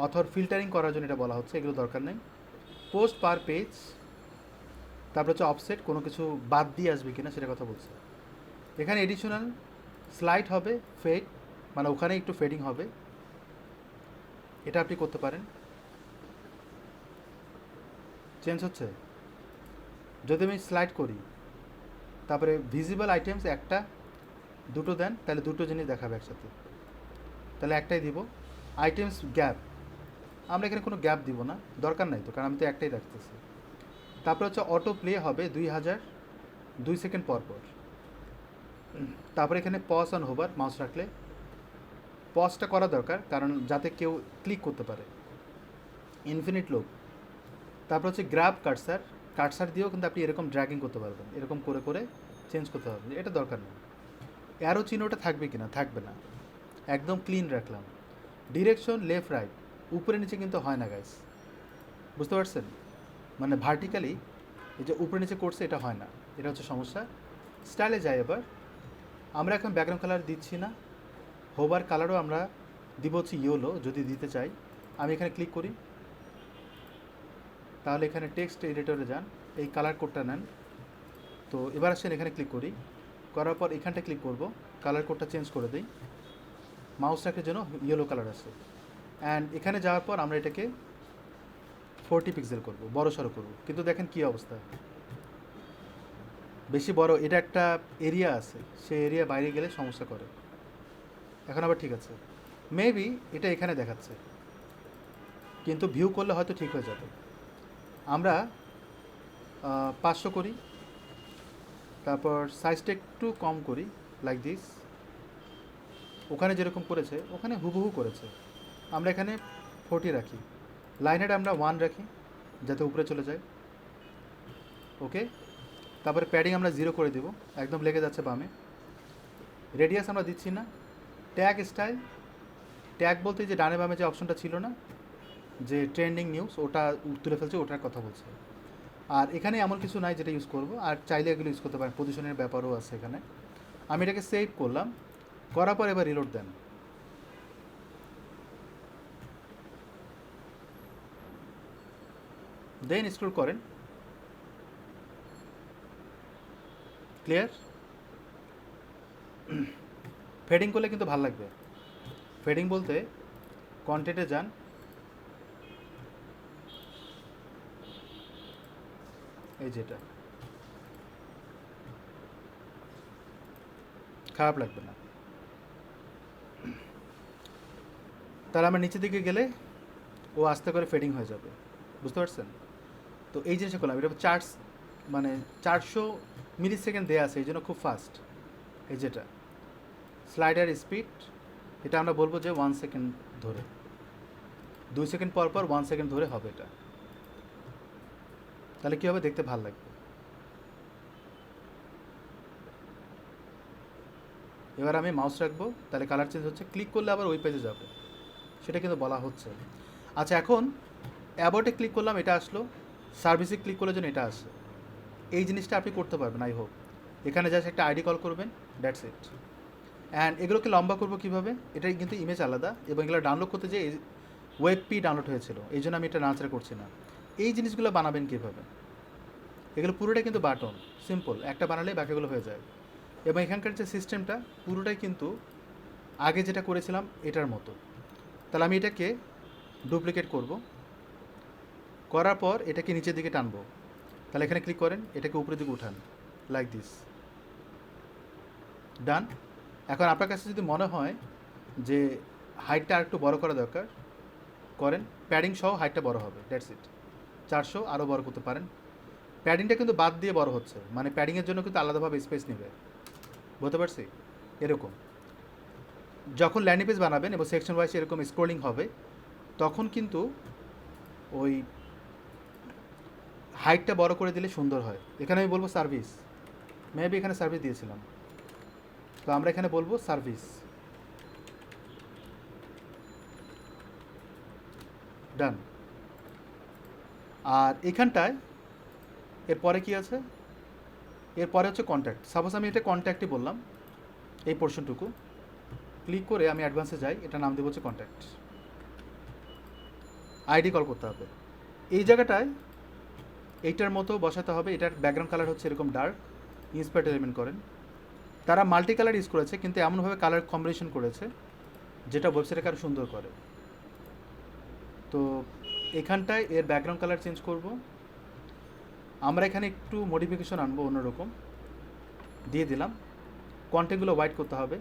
অথর ফিল্টারিং করার জন্য এটা বলা হচ্ছে, এগুলো দরকার নেই। পোস্ট পার পেজ, তারপর হচ্ছে অফসেট, কোনো কিছু বাদ দিয়ে আসবে কিনা সেটা কথা বলছে। এখানে এডিশনাল স্লাইড হবে, ফেড মানে ওখানে একটু ফেডিং হবে, এটা আপনি করতে পারেন। চেঞ্জ হচ্ছে যদি আমি স্লাইড করি, তারপরে ভিজিবল আইটেমস একটা দুটো দেন, তাহলে দুটো জিনিস দেখাবে একসাথে, তাহলে একটাই দিব। আইটেমস গ্যাপ, আমরা এখানে কোনো গ্যাপ দিব না, দরকার নাই তো, কারণ আমি তো একটাই রাখতেছি। তারপরে হচ্ছে অটো প্লে হবে 2002 সেকেন্ড পর পর। তারপরে এখানে পজ অন হোভার, মাউস রাখলে পজটা করা দরকার, কারণ যাতে কেউ ক্লিক করতে পারে। ইনফিনিট লুপ, তারপর হচ্ছে গ্র্যাব কাটসার, কাটসার দিয়েও কিন্তু আপনি এরকম ড্র্যাগিং করতে পারবেন, এরকম করে করে চেঞ্জ করতে পারবেন, এটা দরকার নেই। অ্যারো চিহ্নটা থাকবে কি না, থাকবে না, একদম ক্লিন রাখলাম। ডিরেকশন লেফট রাইট, উপরে নিচে কিন্তু হয় না গাইস, বুঝতে পারছেন? মানে ভার্টিক্যালি এই যে উপরে নিচে করছে এটা হয় না, এটা হচ্ছে সমস্যা। স্টাইলে যাই এবার, আমরা এখন ব্যাকগ্রাউন্ড কালার দিচ্ছি না, হোভার কালারও আমরা দিব হচ্ছে ইয়েলো যদি দিতে চাই। আমি এখানে ক্লিক করি, তাহলে এখানে টেক্সট এডিটরে যান, এই কালার কোডটা নেন। তো এবার আসেন এখানে ক্লিক করি, করার পর এখানটা ক্লিক করব, কালার কোডটা চেঞ্জ করে দিই, মাউস রাখার জন্য ইয়েলো কালার আছে। অ্যান্ড এখানে যাওয়ার পর আমরা এটাকে 40 পিক্সেল করব, বড় সড়ো করব, কিন্তু দেখেন কী অবস্থা, বেশি বড়, এটা একটা এরিয়া আছে, সেই এরিয়া বাইরে গেলে সমস্যা করে। এখন আবার ঠিক আছে, মেবি এটা এখানে দেখাচ্ছে, কিন্তু ভিউ করলে হয়তো ঠিক হয়ে যাবে। আমরা 500 করি, তারপর সাইজটা একটু কম করি, লাইক দিস। ওখানে যেরকম করেছে ওখানে হুবহু করেছে, আমরা এখানে 40 রাখি। লাইনের আমরা 1 রাখি যাতে উপরে চলে যায়, ওকে। তারপরে প্যাডিং আমরা 0 করে দেবো, একদম লেগে যাচ্ছে বামে। রেডিয়াস আমরা দিচ্ছি না। ট্যাগ স্টাইল, ট্যাগ বলতে যে ডানে বামে যে অপশনটা ছিল না, যে ট্রেন্ডিং নিউজ, ওটা তুলে ফেলছে, ওটার কথা বলছে। আর এখানে এমন কিছু নাই যেটা ইউজ করব, আর চাইলে এগুলো ইউজ করতে পারেন, পজিশনের ব্যাপারও আছে এখানে। আমি এটাকে সেভ করলাম, করার পর এবার রিলোড দেন। দেন স্ক্রল করেন, ক্লিয়ার। ফেডিং করলে কিন্তু ভালো লাগবে। ফেডিং বলতে কন্টেন্টে যান, এই যেটা, খারাপ লাগবে না। তাহলে আমরা নিচের দিকে গেলে ও আস্তে করে ফেডিং হয়ে যাবে, বুঝতে পারছেন? তো এই জিনিসটা করলাম, এটা চার্জ মানে 400 মিলি সেকেন্ড দেওয়া আছে, এই জন্য খুব ফাস্ট। এই যেটা স্লাইডার স্পিড, এটা আমরা বলবো যে 1 সেকেন্ড ধরে, 2 সেকেন্ড পর পর 1 সেকেন্ড ধরে হবে এটা, তাহলে কী হবে, দেখতে ভালো লাগবে। এবার আমি মাউস রাখবো, তাহলে কালার চেঞ্জ হচ্ছে, ক্লিক করলে আবার ওই পেজে যাবে, সেটা কিন্তু বলা হচ্ছে। আচ্ছা, এখন অ্যাবাউটে ক্লিক করলাম, এটা আসলো, সার্ভিসে ক্লিক করলে যেন এটা আসে, এই জিনিসটা আপনি করতে পারবেন, আই হোপ। এখানে জাস্ট একটা আইডি কল করবেন, দ্যাটস ইট। অ্যান্ড এগুলোকে লম্বা করবো কীভাবে, এটাই কিন্তু ইমেজ আলাদা, এবং এগুলো ডাউনলোড করতে যে ওয়েবপি ডাউনলোড হয়েছিল, এই জন্য আমি এটা নাচড়া করছি না। এই জিনিসগুলো বানাবেন কীভাবে, এগুলো পুরোটাই কিন্তু বাটন, সিম্পল, একটা বানালেই বাকিগুলো হয়ে যায়। এবং এখানকার যে সিস্টেমটা পুরোটাই কিন্তু আগে যেটা করেছিলাম এটার মতো। তাহলে আমি এটাকে ডুপ্লিকেট করব, করার পর এটাকে নিচের দিকে টানবো, তাহলে এখানে ক্লিক করেন, এটাকে উপরের দিকে উঠান, লাইক দিস, ডান। এখন আপনার কাছে যদি মনে হয় যে হাইটটা আর একটু বড়ো করা দরকার, করেন, প্যাডিং সহ হাইটটা বড় হবে, দ্যাটস ইট। 400 আরও বড় করতে পারেন। প্যাডিংটা কিন্তু বাদ দিয়ে বড় হচ্ছে, মানে প্যাডিংয়ের জন্য কিন্তু আলাদাভাবে স্পেস নেবে, বুঝতে পারছি? এরকম যখন ল্যান্ডিং পেজ বানাবেন এবং সেকশন ওয়াইজ এরকম স্ক্রোলিং হবে, তখন কিন্তু ওই হাইটটা বড় করে দিলে সুন্দর হয়। এখানে আমি বলবো সার্ভিস, মেবি এখানে সার্ভিস দিয়েছিলাম, তো আমরা এখানে বলবো সার্ভিস। ডান। আর এখানটায় এরপরে কি আছে, এরপরে হচ্ছে কন্ট্যাক্ট। সাপোজ আমি এটা কন্ট্যাক্টই বললাম, এই পোর্শনটুকু ক্লিক করে আমি অ্যাডভান্সে যাই, এটা নাম দেবো হচ্ছে কন্ট্যাক্ট। আইডি কল করতে হবে এই জায়গাটায়, এইটার মতো বসাতে হবে। এটার ব্যাকগ্রাউন্ড কালার হচ্ছে এরকম ডার্ক, ইন্সপায়ার্ড এলিমেন্ট করেন। তারা মাল্টি কালার ইউজ করেছে, কিন্তু এমনভাবে কালার কম্বিনেশন করেছে যেটা ওয়েবসাইটকে আরও সুন্দর করে। তো এখানটায় এর ব্যাকগ্রাউন্ড কালার চেঞ্জ করব আমরা, এখানে একটু মডিফিকেশন আনবো, অন্যরকম দিয়ে দিলাম। কন্টেন্টগুলো হোয়াইট করতে হবে,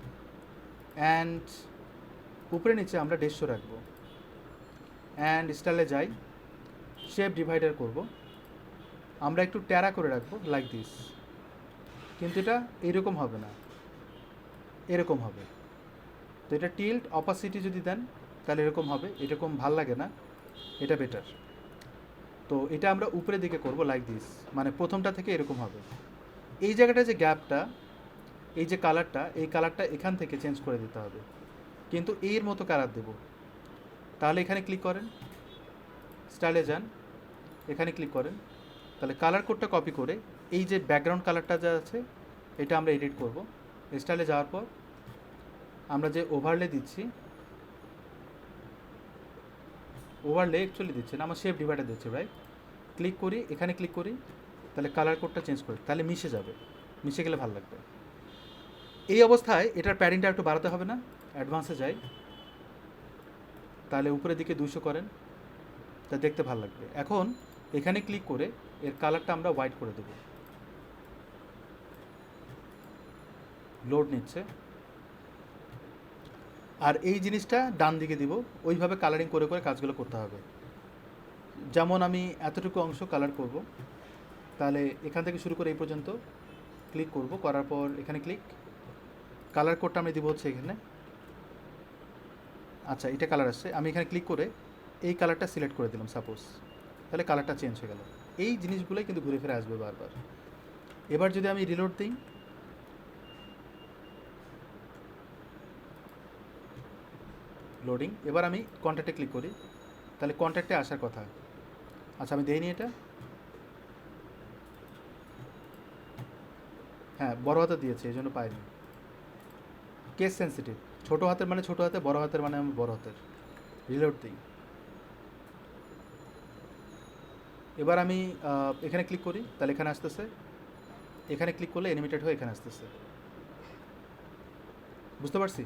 অ্যান্ড উপরে নিচে আমরা 150 রাখবো। অ্যান্ড স্টাইলে যাই, শেপ ডিভাইডার করব, আমরা একটু ট্যারা করে রাখবো লাইক দিস। কিন্তু এটা এরকম হবে না, এরকম হবে। তো এটা টিল্ট অপাসিটি যদি দেন তাহলে এরকম হবে, এরকম ভাল লাগে না, এটা বেটার। তো এটা আমরা উপরের দিকে করব লাইক দিস, মানে প্রথমটা থেকে এরকম হবে। এই জায়গাটা যে গ্যাপটা, এই যে কালারটা, এই কালারটা এখান থেকে চেঞ্জ করে দিতে হবে, কিন্তু এর মতো কালার দেব। তাহলে এখানে ক্লিক করেন, স্টাইলে যান, এখানে ক্লিক করেন, তাহলে কালার কোডটা কপি করে এই যে ব্যাকগ্রাউন্ড কালারটা যা আছে এটা আমরা এডিট করব। স্টাইলে যাওয়ার পর আমরা যে ওভারলে দিচ্ছি, ওভারলে অ্যাকচুয়ালি দিচ্ছে না, আমার শেপ ডিভাইডার দিচ্ছে, রাইট? ক্লিক করি, এখানে ক্লিক করি, তাহলে কালার কোডটা চেঞ্জ করি, তাহলে মিশে যাবে, মিশে গেলে ভালো লাগবে। এই অবস্থায় এটার প্যাডিংটা একটু বাড়াতে হবে না? অ্যাডভান্সে যাই, তাহলে উপরের দিকে 200 করেন, তা দেখতে ভালো লাগবে। এখন এখানে ক্লিক করে এর কালারটা আমরা হোয়াইট করে দেব। লোড নিচ্ছে, আর এই জিনিসটা ডান দিকে দিব। ওইভাবে কালারিং করে করে কাজগুলো করতে হবে। যেমন আমি এতটুকু অংশ কালার করব, তাহলে এখান থেকে শুরু করে এই পর্যন্ত ক্লিক করব, করার পর এখানে ক্লিক, কালার কোডটা আমি দিব হচ্ছে এখানে। আচ্ছা, এটা কালার আসছে, আমি এখানে ক্লিক করে এই কালারটা সিলেক্ট করে দিলাম সাপোজ, তাহলে কালারটা চেঞ্জ হয়ে গেল। এই জিনিসগুলোই কিন্তু ঘুরে ফিরে আসবে বারবার। এবার যদি আমি রিলোড দিই, লোডিং, এবার আমি কন্ট্যাক্টে ক্লিক করি, তাহলে কন্ট্যাক্টে আসার কথা। আচ্ছা, আমি দেইনি এটা, হ্যাঁ বড় হাতে দিয়েছে, এই জন্য পাইনি। কেস সেন্সিটিভ, ছোটো হাতের মানে ছোটো হাতে, বড় হাতের মানে আমি বড় হাতের। রিলোড দিই, এবার আমি এখানে ক্লিক করি, তাহলে এখানে আসতেছে, এখানে ক্লিক করলে অ্যানিমেটেড হয়ে এখানে আসতেছে। বুঝতে পারছি?